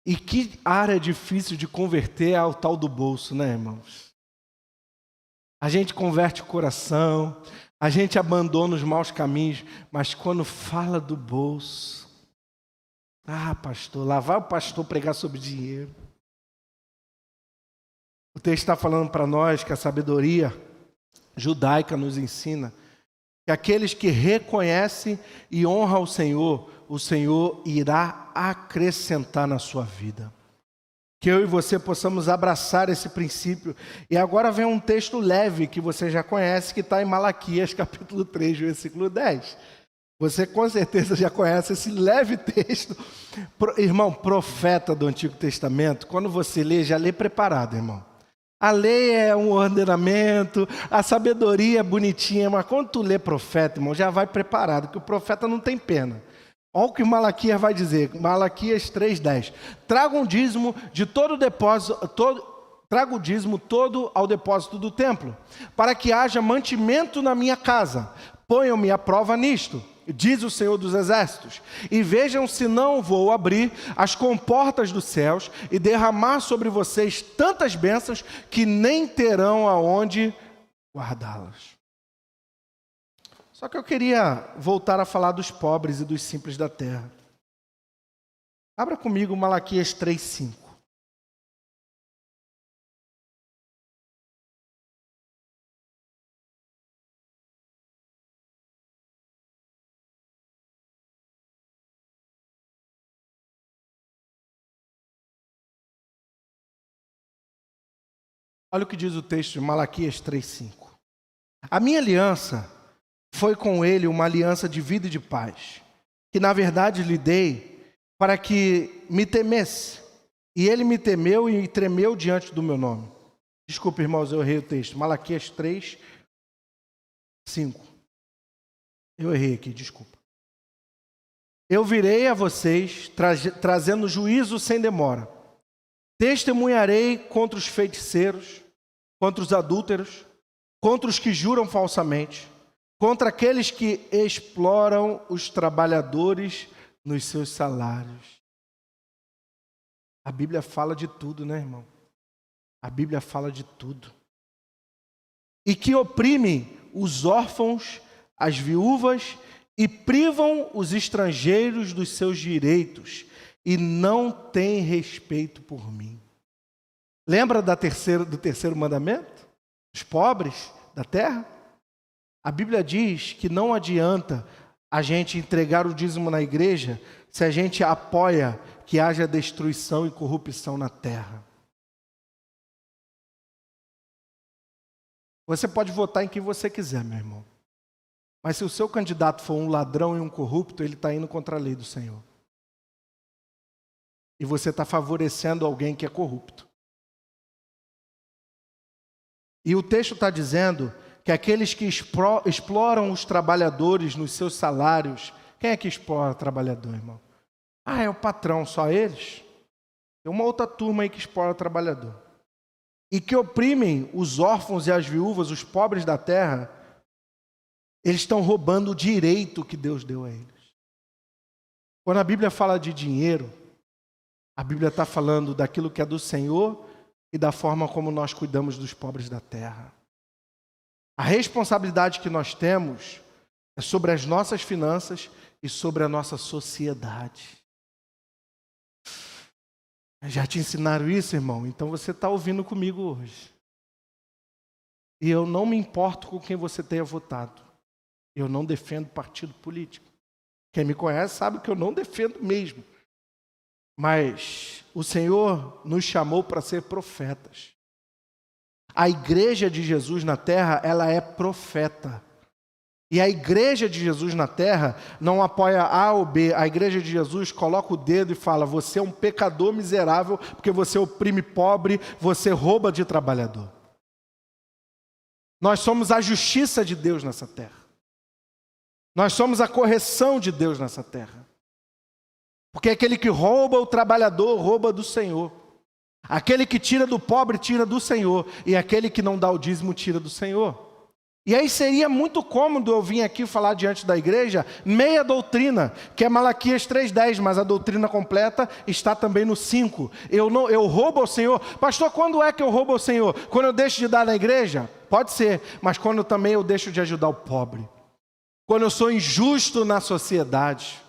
E que área difícil de converter é o tal do bolso, né, irmãos? A gente converte o coração, a gente abandona os maus caminhos, mas quando fala do bolso, pastor, lá vai o pastor pregar sobre dinheiro. O texto está falando para nós que a sabedoria judaica nos ensina que aqueles que reconhecem e honram o Senhor irá acrescentar na sua vida. Que eu e você possamos abraçar esse princípio. E agora vem um texto leve que você já conhece, que está em Malaquias capítulo 3, versículo 10. Você com certeza já conhece esse leve texto. Irmão, profeta do Antigo Testamento, quando você lê, já lê preparado, irmão. A lei é um ordenamento, a sabedoria é bonitinha, mas quando tu lê profeta, irmão, já vai preparado, que o profeta não tem pena. Olha o que Malaquias vai dizer, Malaquias 3,10. Traga o dízimo todo ao depósito do templo, para que haja mantimento na minha casa. Ponham-me à prova nisto, diz o Senhor dos Exércitos, e vejam se não vou abrir as comportas dos céus e derramar sobre vocês tantas bênçãos que nem terão aonde guardá-las. Só que eu queria voltar a falar dos pobres e dos simples da terra. Abra comigo Malaquias 3,5. Olha o que diz o texto de Malaquias 3,5. A minha aliança foi com ele uma aliança de vida e de paz, que na verdade lhe dei para que me temesse. E ele me temeu e tremeu diante do meu nome. Desculpa, irmãos, eu errei o texto. Malaquias 3, 5. Eu errei aqui, desculpa. Eu virei a vocês, trazendo juízo sem demora. Testemunharei contra os feiticeiros, contra os adúlteros, contra os que juram falsamente, contra aqueles que exploram os trabalhadores nos seus salários. A Bíblia fala de tudo, né, irmão? A Bíblia fala de tudo. E que oprimem os órfãos, as viúvas e privam os estrangeiros dos seus direitos e não têm respeito por mim. Lembra do terceiro mandamento? Os pobres da terra? A Bíblia diz que não adianta a gente entregar o dízimo na igreja se a gente apoia que haja destruição e corrupção na terra. Você pode votar em quem você quiser, meu irmão. Mas se o seu candidato for um ladrão e um corrupto, ele está indo contra a lei do Senhor. E você está favorecendo alguém que é corrupto. E o texto está dizendo que aqueles que exploram os trabalhadores nos seus salários... Quem é que explora o trabalhador, irmão? É o patrão, só eles? Tem uma outra turma aí que explora o trabalhador. E que oprimem os órfãos e as viúvas, os pobres da terra. Eles estão roubando o direito que Deus deu a eles. Quando a Bíblia fala de dinheiro, a Bíblia está falando daquilo que é do Senhor e da forma como nós cuidamos dos pobres da terra. A responsabilidade que nós temos é sobre as nossas finanças e sobre a nossa sociedade. Já te ensinaram isso, irmão? Então você está ouvindo comigo hoje. E eu não me importo com quem você tenha votado. Eu não defendo partido político. Quem me conhece sabe que eu não defendo mesmo. Mas o Senhor nos chamou para ser profetas. A igreja de Jesus na terra, ela é profeta. E a igreja de Jesus na terra não apoia A ou B. A igreja de Jesus coloca o dedo e fala: você é um pecador miserável porque você oprime pobre, você rouba de trabalhador. Nós somos a justiça de Deus nessa terra. Nós somos a correção de Deus nessa terra. Porque aquele que rouba o trabalhador, rouba do Senhor. Aquele que tira do pobre, tira do Senhor. E aquele que não dá o dízimo, tira do Senhor. E aí seria muito cômodo eu vir aqui falar diante da igreja meia doutrina, que é Malaquias 3:10, mas a doutrina completa está também no 5. Eu roubo ao Senhor. Pastor, quando é que eu roubo ao Senhor? Quando eu deixo de dar na igreja? Pode ser, mas quando também eu deixo de ajudar o pobre. Quando eu sou injusto na sociedade.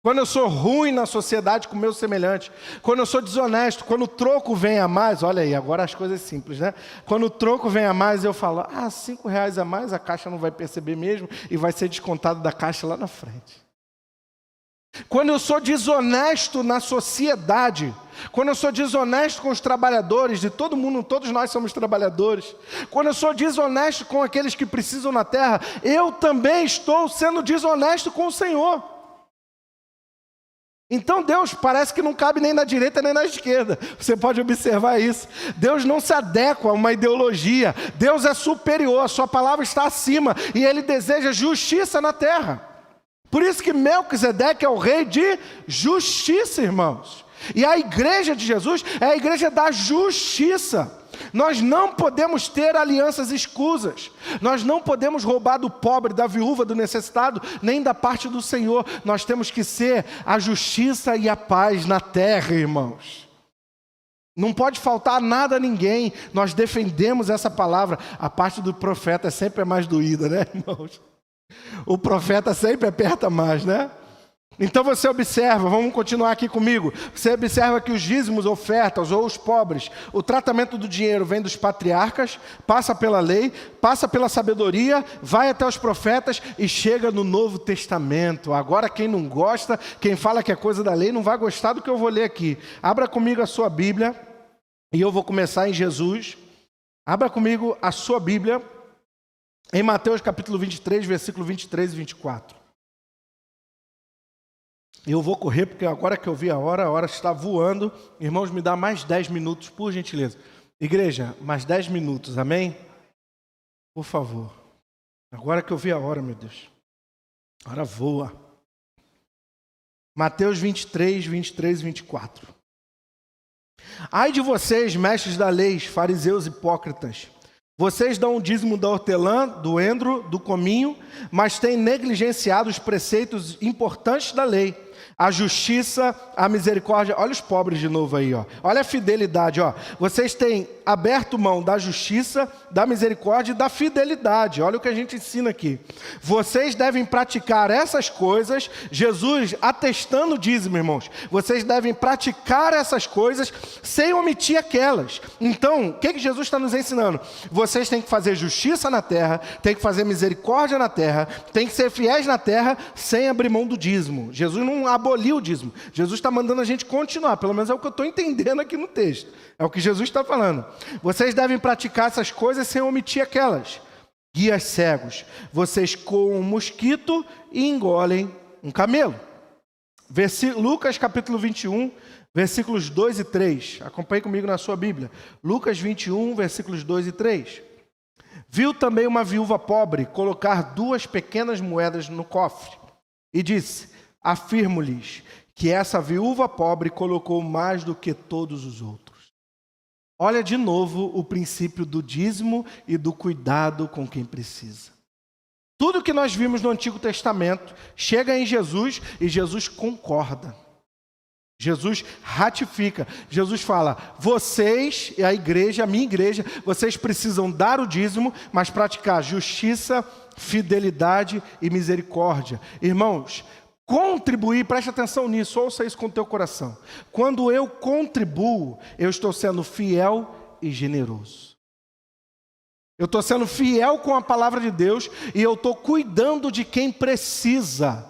Quando eu sou ruim na sociedade com o meu semelhante, quando eu sou desonesto, quando o troco vem a mais, olha aí, agora as coisas simples, né? Quando o troco vem a mais, eu falo, R$5 a mais, a caixa não vai perceber mesmo e vai ser descontado da caixa lá na frente. Quando eu sou desonesto na sociedade, quando eu sou desonesto com os trabalhadores, de todo mundo, todos nós somos trabalhadores, quando eu sou desonesto com aqueles que precisam na terra, eu também estou sendo desonesto com o Senhor. Então Deus parece que não cabe nem na direita nem na esquerda. Você pode observar isso. Deus não se adequa a uma ideologia. Deus é superior, a sua palavra está acima. E Ele deseja justiça na terra. Por isso que Melquisedeque é o rei de justiça, irmãos. E a igreja de Jesus é a igreja da justiça. Nós não podemos ter alianças escusas. Nós não podemos roubar do pobre, da viúva, do necessitado, nem da parte do Senhor. Nós temos que ser a justiça e a paz na terra, irmãos. Não pode faltar nada a ninguém. Nós defendemos essa palavra. A parte do profeta sempre é mais doída, né, irmãos? O profeta sempre aperta mais, né? Então você observa, vamos continuar aqui comigo. Você observa que os dízimos, ofertas ou os pobres, o tratamento do dinheiro vem dos patriarcas, passa pela lei, passa pela sabedoria, vai até os profetas e chega no Novo Testamento. Agora quem não gosta, quem fala que é coisa da lei, não vai gostar do que eu vou ler aqui. Abra comigo a sua Bíblia e eu vou começar em Jesus. Abra comigo a sua Bíblia em Mateus capítulo 23, versículo 23 e 24. Eu vou correr porque agora que eu vi a hora está voando. Irmãos, me dá mais 10 minutos, por gentileza. Igreja, mais 10 minutos, amém? Por favor. Agora que eu vi a hora, meu Deus. A hora voa. Mateus 23, 23 e 24. Ai de vocês, mestres da lei, fariseus hipócritas. Vocês dão o dízimo da hortelã, do endro, do cominho, mas têm negligenciado os preceitos importantes da lei, A justiça, a misericórdia. Olha os pobres de novo aí, ó. Olha a fidelidade, ó. Vocês têm aberto mão da justiça, da misericórdia e da fidelidade. Olha o que a gente ensina aqui. Vocês devem praticar essas coisas. Jesus atestando o dízimo, irmãos. Vocês devem praticar essas coisas sem omitir aquelas. Então, o que Jesus está nos ensinando? Vocês têm que fazer justiça na terra, têm que fazer misericórdia na terra, têm que ser fiéis na terra sem abrir mão do dízimo. Jesus não aboliu o dízimo. Jesus está mandando a gente continuar. Pelo menos é o que eu estou entendendo aqui no texto. É o que Jesus está falando. Vocês devem praticar essas coisas sem omitir aquelas. Guias cegos. Vocês coam um mosquito e engolem um camelo. Lucas capítulo 21, versículos 2 e 3. Acompanhe comigo na sua Bíblia. Lucas 21, versículos 2 e 3. Viu também uma viúva pobre colocar 2 pequenas moedas no cofre. E disse: afirmo-lhes que essa viúva pobre colocou mais do que todos os outros. Olha de novo o princípio do dízimo e do cuidado com quem precisa. Tudo que nós vimos no Antigo Testamento chega em Jesus e Jesus concorda. Jesus ratifica. Jesus fala: vocês, a igreja, a minha igreja, vocês precisam dar o dízimo, mas praticar justiça, fidelidade e misericórdia. Irmãos, contribuir, preste atenção nisso, ouça isso com o teu coração. Quando eu contribuo, eu estou sendo fiel e generoso. Eu estou sendo fiel com a palavra de Deus e eu estou cuidando de quem precisa.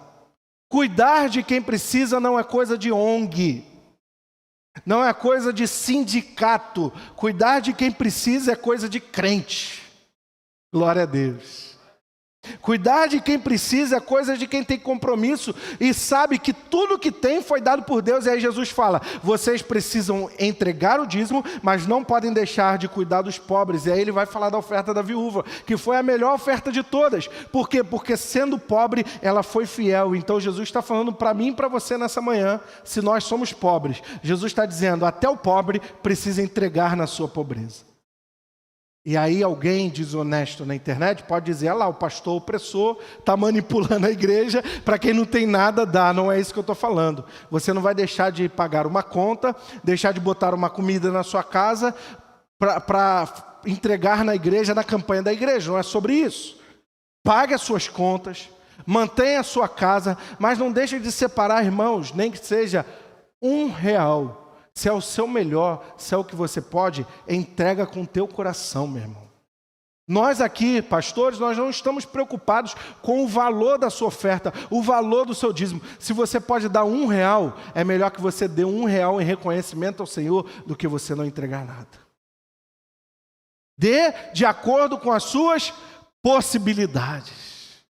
Cuidar de quem precisa não é coisa de ONG, não é coisa de sindicato. Cuidar de quem precisa é coisa de crente. Glória a Deus. Cuidar de quem precisa é coisa de quem tem compromisso e sabe que tudo que tem foi dado por Deus. E aí Jesus fala: vocês precisam entregar o dízimo, mas não podem deixar de cuidar dos pobres. E aí ele vai falar da oferta da viúva, que foi a melhor oferta de todas. Por quê? Porque sendo pobre, ela foi fiel. Então Jesus está falando para mim e para você nessa manhã, se nós somos pobres. Jesus está dizendo: até o pobre precisa entregar na sua pobreza. E aí alguém desonesto na internet pode dizer: ah lá, o pastor opressor está manipulando a igreja, para quem não tem nada dá. Não é isso que eu estou falando. Você não vai deixar de pagar uma conta, deixar de botar uma comida na sua casa para entregar na igreja, na campanha da igreja. Não é sobre isso. Pague as suas contas, mantenha a sua casa, mas não deixe de separar, irmãos, nem que seja R$1. Se é o seu melhor, se é o que você pode, entrega com o teu coração, meu irmão. Nós aqui, pastores, nós não estamos preocupados com o valor da sua oferta, o valor do seu dízimo. Se você pode dar R$1, é melhor que você dê R$1 em reconhecimento ao Senhor do que você não entregar nada. Dê de acordo com as suas possibilidades.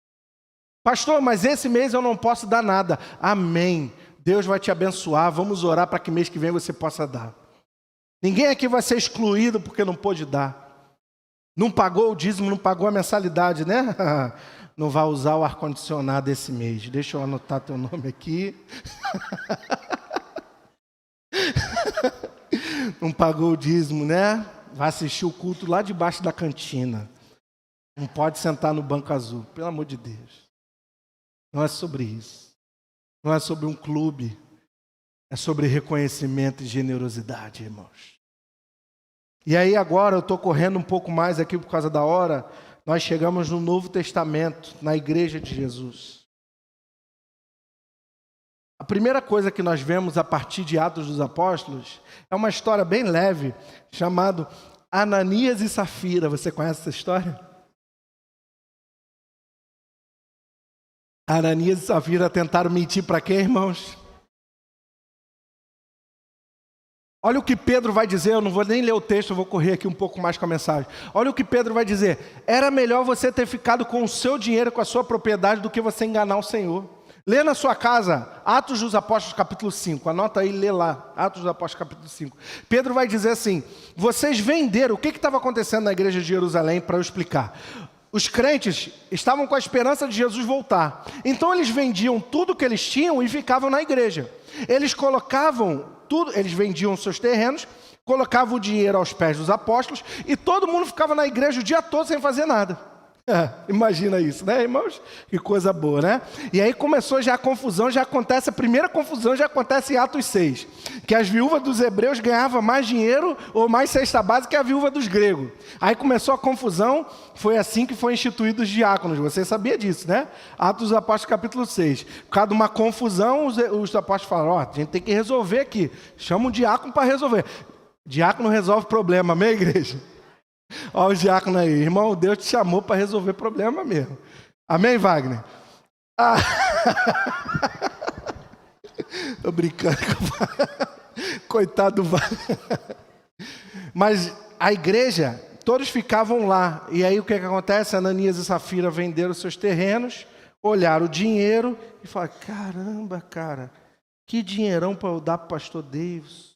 Pastor, mas esse mês eu não posso dar nada. Amém. Deus vai te abençoar, vamos orar para que mês que vem você possa dar. Ninguém aqui vai ser excluído porque não pôde dar. Não pagou o dízimo, não pagou a mensalidade, né? Não vai usar o ar-condicionado esse mês. Deixa eu anotar teu nome aqui. Não pagou o dízimo, né? Vai assistir o culto lá debaixo da cantina. Não pode sentar no banco azul, pelo amor de Deus. Não é sobre isso. Não é sobre um clube, é sobre reconhecimento e generosidade, irmãos. E aí agora eu estou correndo um pouco mais aqui por causa da hora, nós chegamos no Novo Testamento, na igreja de Jesus. A primeira coisa que nós vemos a partir de Atos dos Apóstolos é uma história bem leve, chamada Ananias e Safira. Você conhece essa história? Ananias e Safira tentaram mentir para quem, irmãos? Olha o que Pedro vai dizer, eu não vou nem ler o texto, eu vou correr aqui um pouco mais com a mensagem. Olha o que Pedro vai dizer: era melhor você ter ficado com o seu dinheiro, com a sua propriedade, do que você enganar o Senhor. Lê na sua casa, Atos dos Apóstolos capítulo 5, anota aí, lê lá, Atos dos Apóstolos capítulo 5. Pedro vai dizer assim: vocês venderam, o que estava acontecendo na igreja de Jerusalém, para eu explicar. Os crentes estavam com a esperança de Jesus voltar. Então eles vendiam tudo que eles tinham e ficavam na igreja. Eles colocavam tudo, eles vendiam seus terrenos, colocavam o dinheiro aos pés dos apóstolos e todo mundo ficava na igreja o dia todo sem fazer nada. Imagina isso, né, irmãos? Que coisa boa, né? E aí começou já a confusão, já acontece, a primeira confusão já acontece em Atos 6, que as viúvas dos hebreus ganhavam mais dinheiro ou mais cesta básica que a viúva dos gregos. Aí começou a confusão, foi assim que foi instituído os diáconos, você sabia disso, né? Atos dos Apóstolos capítulo 6. Por causa de uma confusão, os apóstolos falaram, a gente tem que resolver aqui, chama um diácono para resolver. Diácono resolve problema, amém, igreja? Olha o diácono aí, irmão, Deus te chamou para resolver problema mesmo. Amém, Wagner? Tô brincando com coitado do Wagner. Mas a igreja, todos ficavam lá. E aí o que acontece? Ananias e Safira venderam seus terrenos, olharam o dinheiro e falaram, caramba, cara, que dinheirão para eu dar para o pastor Davis.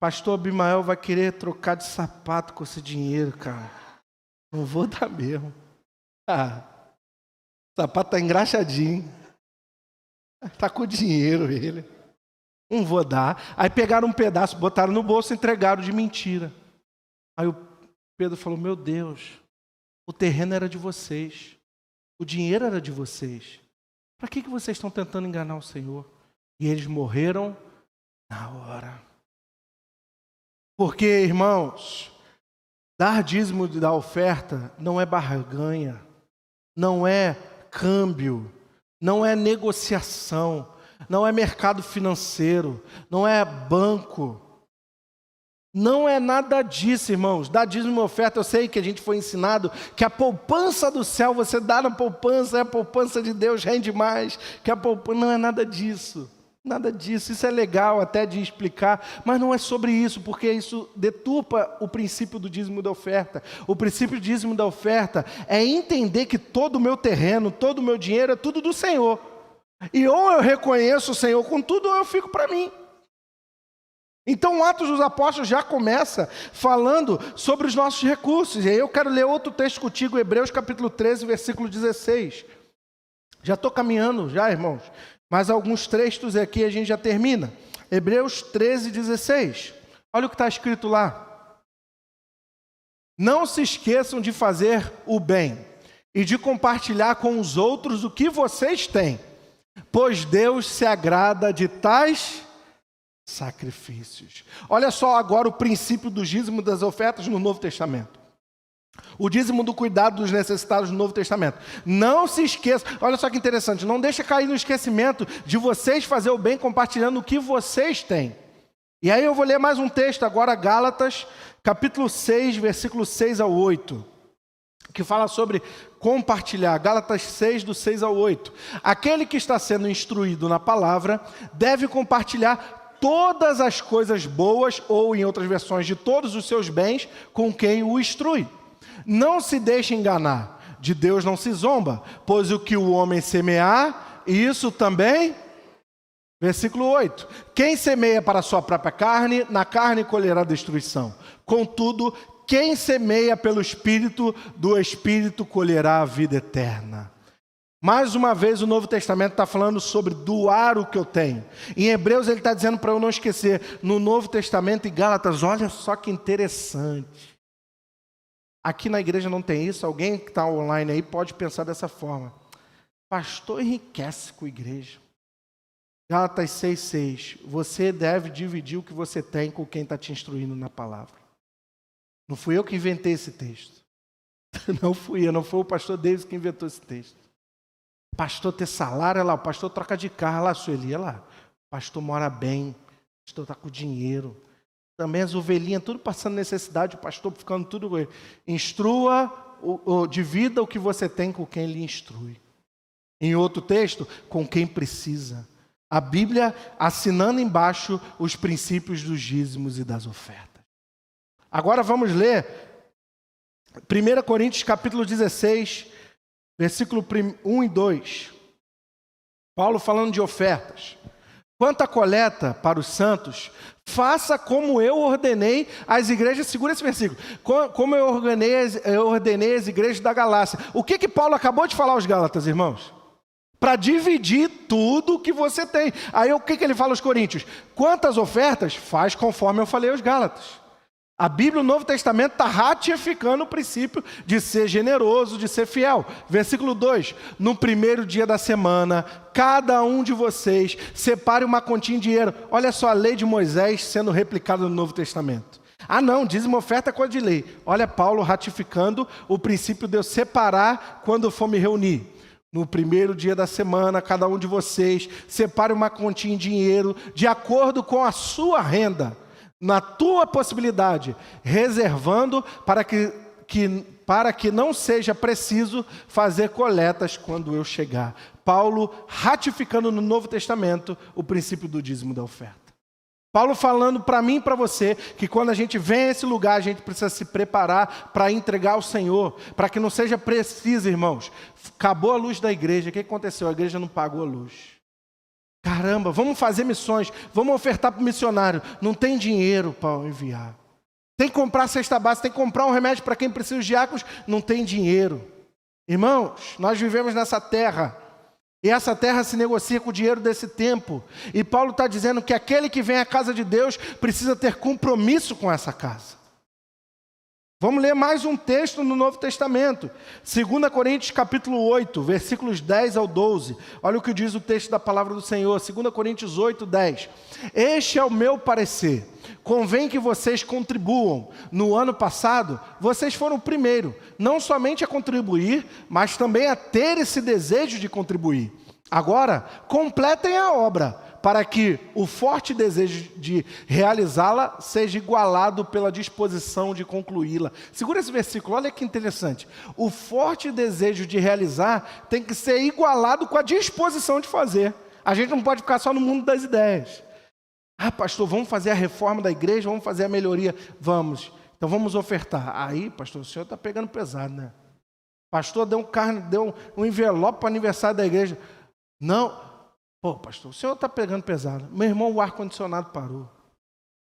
Pastor Abimael vai querer trocar de sapato com esse dinheiro, cara. Não vou dar mesmo. O sapato tá engraxadinho. Tá com dinheiro ele. Não vou dar. Aí pegaram um pedaço, botaram no bolso e entregaram de mentira. Aí o Pedro falou, meu Deus, o terreno era de vocês. O dinheiro era de vocês. Para que vocês estão tentando enganar o Senhor? E eles morreram na hora. Porque, irmãos, dar dízimo da oferta não é barganha, não é câmbio, não é negociação, não é mercado financeiro, não é banco. Não é nada disso, irmãos. Dar dízimo da oferta, eu sei que a gente foi ensinado que a poupança do céu, você dá na poupança, é a poupança de Deus, rende mais. Que a poupança, não é nada disso. Nada disso, isso é legal até de explicar, mas não é sobre isso, porque isso deturpa o princípio do dízimo da oferta. O princípio do dízimo da oferta é entender que todo o meu terreno, todo o meu dinheiro é tudo do Senhor. E ou eu reconheço o Senhor com tudo, ou eu fico para mim. Então o Atos dos Apóstolos já começa falando sobre os nossos recursos. E aí eu quero ler outro texto contigo, Hebreus capítulo 13, versículo 16. Já estou caminhando, já, irmãos. Mas alguns textos aqui a gente já termina. Hebreus 13, 16. Olha o que está escrito lá. Não se esqueçam de fazer o bem e de compartilhar com os outros o que vocês têm, pois Deus se agrada de tais sacrifícios. Olha só agora o princípio do dízimo das ofertas no Novo Testamento. O dízimo do cuidado dos necessitados no Novo Testamento. Não se esqueça, olha só que interessante, não deixa cair no esquecimento de vocês fazer o bem compartilhando o que vocês têm. E aí eu vou ler mais um texto agora, Gálatas, capítulo 6, versículo 6 ao 8, que fala sobre compartilhar. Gálatas 6, do 6 ao 8. Aquele que está sendo instruído na palavra deve compartilhar todas as coisas boas, ou em outras versões, de todos os seus bens com quem o instrui. Não se deixe enganar, de Deus não se zomba, pois o que o homem semear, isso também... Versículo 8. Quem semeia para a sua própria carne, na carne colherá destruição. Contudo, quem semeia pelo Espírito, do Espírito colherá a vida eterna. Mais uma vez o Novo Testamento está falando sobre doar o que eu tenho. Em Hebreus ele está dizendo para eu não esquecer. No Novo Testamento e Gálatas, olha só que interessante. Aqui na igreja não tem isso, alguém que está online aí pode pensar dessa forma. Pastor enriquece com a igreja. Gálatas 6,6. Você deve dividir o que você tem com quem está te instruindo na palavra. Não fui eu que inventei esse texto. Não fui eu, não foi o pastor Davis que inventou esse texto. Pastor ter salário, lá, o pastor troca de carro, lá, Sueli, lá. O pastor mora bem, o pastor está com dinheiro. Também as ovelhinhas, tudo passando necessidade, o pastor ficando tudo... Instrua, divida o que você tem com quem lhe instrui. Em outro texto, com quem precisa. A Bíblia assinando embaixo os princípios dos dízimos e das ofertas. Agora vamos ler 1 Coríntios capítulo 16, versículo 1 e 2. Paulo falando de ofertas. Quanto à coleta para os santos, faça como eu ordenei às igrejas, segura esse versículo, como eu ordenei às igrejas da Galácia. O que Paulo acabou de falar aos Gálatas, irmãos? Para dividir tudo o que você tem. Aí o que ele fala aos coríntios? Quantas ofertas? Faz conforme eu falei aos Gálatas. A Bíblia, o Novo Testamento, está ratificando o princípio de ser generoso, de ser fiel. Versículo 2: no primeiro dia da semana, cada um de vocês separe uma continha de dinheiro. Olha só a lei de Moisés sendo replicada no Novo Testamento. Ah não, dízimo oferta é coisa de lei. Olha Paulo ratificando o princípio de eu separar quando eu for me reunir. No primeiro dia da semana, cada um de vocês separe uma continha de dinheiro de acordo com a sua renda, na tua possibilidade, reservando para que não seja preciso fazer coletas quando eu chegar. Paulo ratificando no Novo Testamento o princípio do dízimo da oferta. Paulo falando para mim e para você que quando a gente vem a esse lugar, a gente precisa se preparar para entregar ao Senhor, para que não seja preciso, irmãos. Acabou a luz da igreja, o que aconteceu? A igreja não pagou a luz. Caramba, vamos fazer missões, vamos ofertar para o missionário. Não tem dinheiro para enviar. Tem que comprar cesta básica, tem que comprar um remédio para quem precisa, os diáconos. Não tem dinheiro. Irmãos, nós vivemos nessa terra. E essa terra se negocia com o dinheiro desse tempo. E Paulo está dizendo que aquele que vem à casa de Deus precisa ter compromisso com essa casa. Vamos ler mais um texto no Novo Testamento. 2 Coríntios capítulo 8, versículos 10 ao 12. Olha o que diz o texto da palavra do Senhor. 2 Coríntios 8, 10. Este é o meu parecer. Convém que vocês contribuam. No ano passado, vocês foram o primeiro, não somente a contribuir, mas também a ter esse desejo de contribuir. Agora, completem a obra, para que o forte desejo de realizá-la seja igualado pela disposição de concluí-la. Segura esse versículo, olha que interessante. O forte desejo de realizar tem que ser igualado com a disposição de fazer. A gente não pode ficar só no mundo das ideias. Ah, pastor, vamos fazer a reforma da igreja, vamos fazer a melhoria. Vamos, então vamos ofertar. Aí, pastor, o senhor está pegando pesado, né? Pastor, deu um envelope para o aniversário da igreja. Não. Pô, pastor, o senhor está pegando pesado. Meu irmão, o ar-condicionado parou.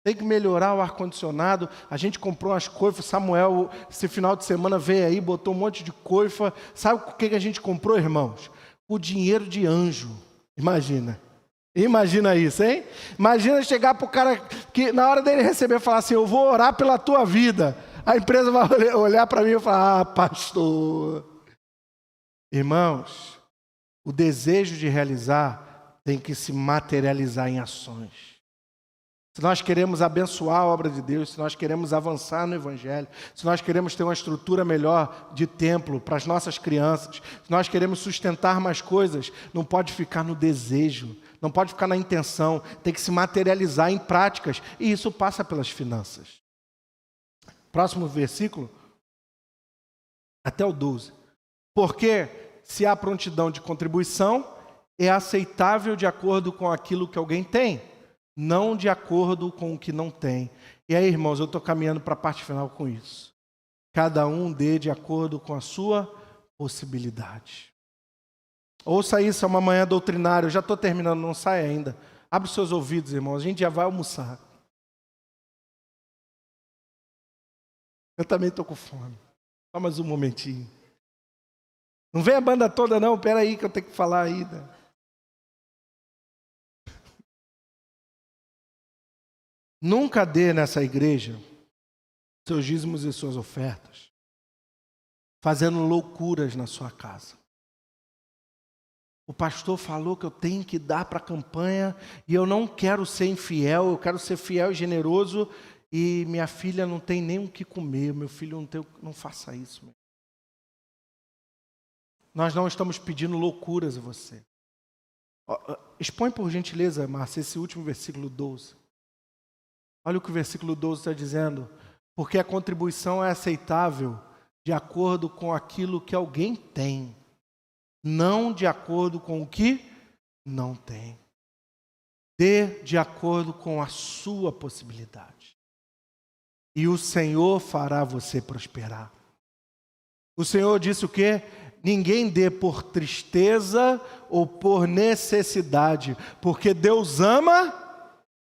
Tem que melhorar o ar-condicionado. A gente comprou umas coifas. Samuel, esse final de semana, veio aí, botou um monte de coifa. Sabe o que a gente comprou, irmãos? O dinheiro de anjo. Imagina. Imagina isso, hein? Imagina chegar para o cara que na hora dele receber, falar assim, eu vou orar pela tua vida. A empresa vai olhar para mim e falar, ah, pastor. Irmãos, o desejo de realizar tem que se materializar em ações. Se nós queremos abençoar a obra de Deus, se nós queremos avançar no Evangelho, se nós queremos ter uma estrutura melhor de templo para as nossas crianças, se nós queremos sustentar mais coisas, não pode ficar no desejo, não pode ficar na intenção, tem que se materializar em práticas, e isso passa pelas finanças. Próximo versículo, até o 12. Porque se há prontidão de contribuição, é aceitável de acordo com aquilo que alguém tem, não de acordo com o que não tem. E aí, irmãos, eu estou caminhando para a parte final com isso. Cada um dê de acordo com a sua possibilidade. Ouça isso, é uma manhã doutrinária, eu já estou terminando, não sai ainda. Abre os seus ouvidos, irmãos, a gente já vai almoçar. Eu também estou com fome. Só mais um momentinho. Não vem a banda toda não, espera aí que eu tenho que falar ainda. Nunca dê nessa igreja seus dízimos e suas ofertas, fazendo loucuras na sua casa. O pastor falou que eu tenho que dar para a campanha e eu não quero ser infiel, eu quero ser fiel e generoso e minha filha não tem nem o que comer, meu filho não faça isso. Meu. Nós não estamos pedindo loucuras a você. Expõe por gentileza, Márcia, esse último versículo 12. Olha o que o versículo 12 está dizendo. Porque a contribuição é aceitável de acordo com aquilo que alguém tem, não de acordo com o que não tem. Dê de acordo com a sua possibilidade. E o Senhor fará você prosperar. O Senhor disse o quê? Ninguém dê por tristeza ou por necessidade, porque Deus ama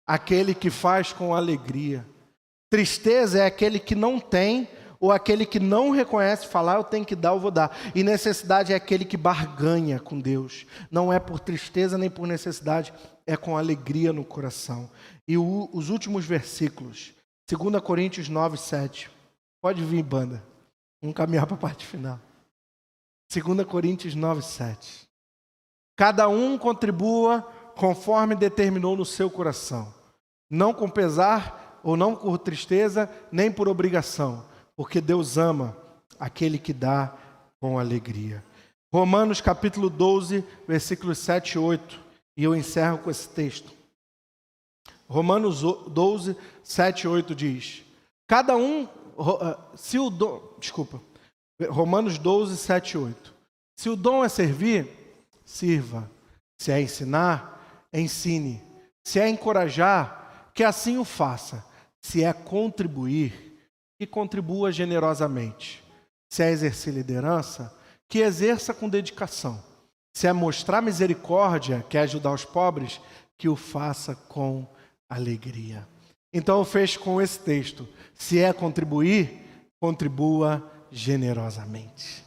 aquele que faz com alegria. Tristeza é aquele que não tem, ou aquele que não reconhece, falar eu tenho que dar, eu vou dar. E necessidade é aquele que barganha com Deus. Não é por tristeza nem por necessidade, é com alegria no coração. E os últimos versículos, 2 Coríntios 9, 7. Pode vir, banda. Vamos caminhar para a parte final. 2 Coríntios 9, 7. Cada um contribua conforme determinou no seu coração, não com pesar ou não por tristeza, nem por obrigação, porque Deus ama aquele que dá com alegria. Romanos capítulo 12, versículos 7 e 8. E eu encerro com esse texto. Romanos 12, 7 e 8 diz: cada um, Romanos 12, 7 e 8. Se o dom é servir, sirva. Se é ensinar, ensine. Se é encorajar, que assim o faça. Se é contribuir, que contribua generosamente. Se é exercer liderança, que exerça com dedicação. Se é mostrar misericórdia, que é ajudar os pobres, que o faça com alegria. Então eu fecho com esse texto. Se é contribuir, contribua generosamente.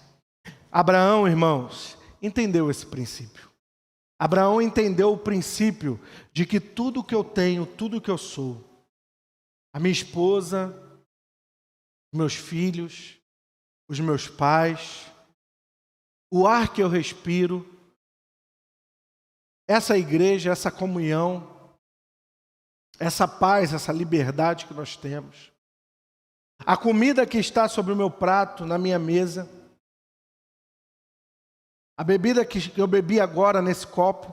Abraão, irmãos, entendeu esse princípio. Abraão entendeu o princípio de que tudo que eu tenho, tudo que eu sou, a minha esposa, meus filhos, os meus pais, o ar que eu respiro, essa igreja, essa comunhão, essa paz, essa liberdade que nós temos, a comida que está sobre o meu prato, na minha mesa, a bebida que eu bebi agora nesse copo,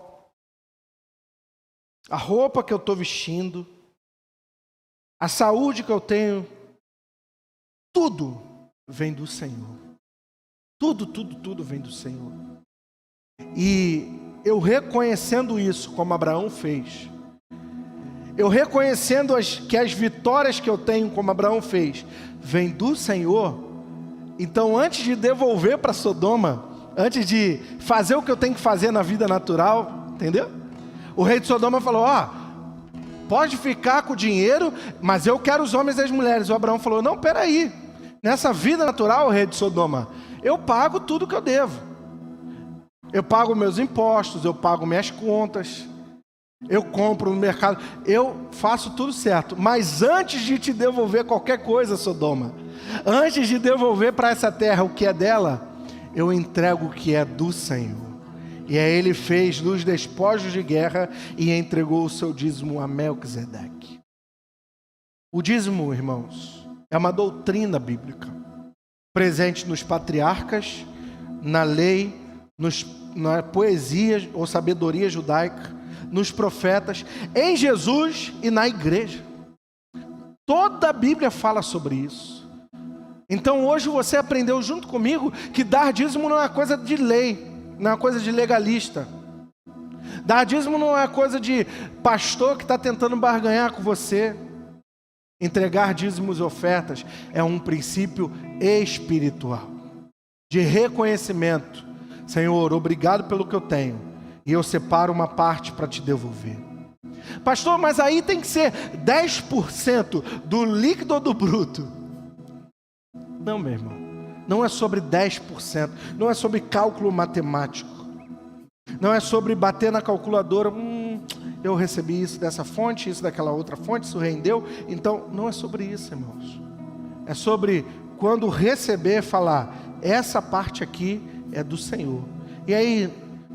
a roupa que eu estou vestindo, a saúde que eu tenho, tudo vem do Senhor. Tudo vem do Senhor. E eu reconhecendo isso, como Abraão fez, eu reconhecendo que as vitórias que eu tenho, como Abraão fez, vem do Senhor. Então, antes de devolver para Sodoma, antes de fazer o que eu tenho que fazer na vida natural, entendeu? O rei de Sodoma falou: pode ficar com o dinheiro, mas eu quero os homens e as mulheres. O Abraão falou: não, peraí, nessa vida natural, rei de Sodoma, eu pago tudo que eu devo. Eu pago meus impostos, eu pago minhas contas, eu compro no mercado, eu faço tudo certo. Mas antes de te devolver qualquer coisa, Sodoma, antes de devolver para essa terra o que é dela, eu entrego o que é do Senhor. E aí ele fez dos despojos de guerra e entregou o seu dízimo a Melquisedeque. O dízimo, irmãos, é uma doutrina bíblica, presente nos patriarcas, na lei, na poesia ou sabedoria judaica, nos profetas, em Jesus e na igreja. Toda a Bíblia fala sobre isso. Então hoje você aprendeu junto comigo que dar dízimo não é coisa de lei, não é coisa de legalista. Dar dízimo não é coisa de pastor que está tentando barganhar com você. Entregar dízimos e ofertas é um princípio espiritual, de reconhecimento. Senhor, obrigado pelo que eu tenho, e eu separo uma parte para te devolver. Pastor, mas aí tem que ser 10% do líquido ou do bruto? Não, meu irmão, não é sobre 10%, não é sobre cálculo matemático, não é sobre bater na calculadora, eu recebi isso dessa fonte, isso daquela outra fonte, isso rendeu. Então, não é sobre isso, irmãos. É sobre quando receber, falar, essa parte aqui é do Senhor. E aí,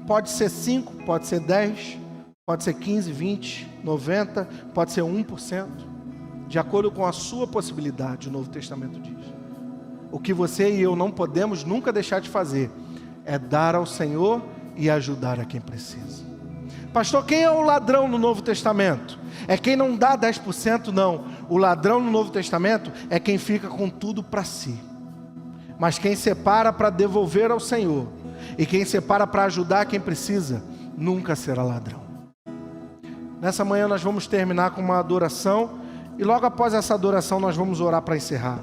pode ser 5, pode ser 10, pode ser 15, 20, 90, pode ser 1%, de acordo com a sua possibilidade, o Novo Testamento diz. O que você e eu não podemos nunca deixar de fazer é dar ao Senhor e ajudar a quem precisa. Pastor, quem é o ladrão no Novo Testamento? É quem não dá 10%, não. O ladrão no Novo Testamento é quem fica com tudo para si. Mas quem separa para devolver ao Senhor e quem separa para ajudar quem precisa, nunca será ladrão. Nessa manhã nós vamos terminar com uma adoração e logo após essa adoração nós vamos orar para encerrar.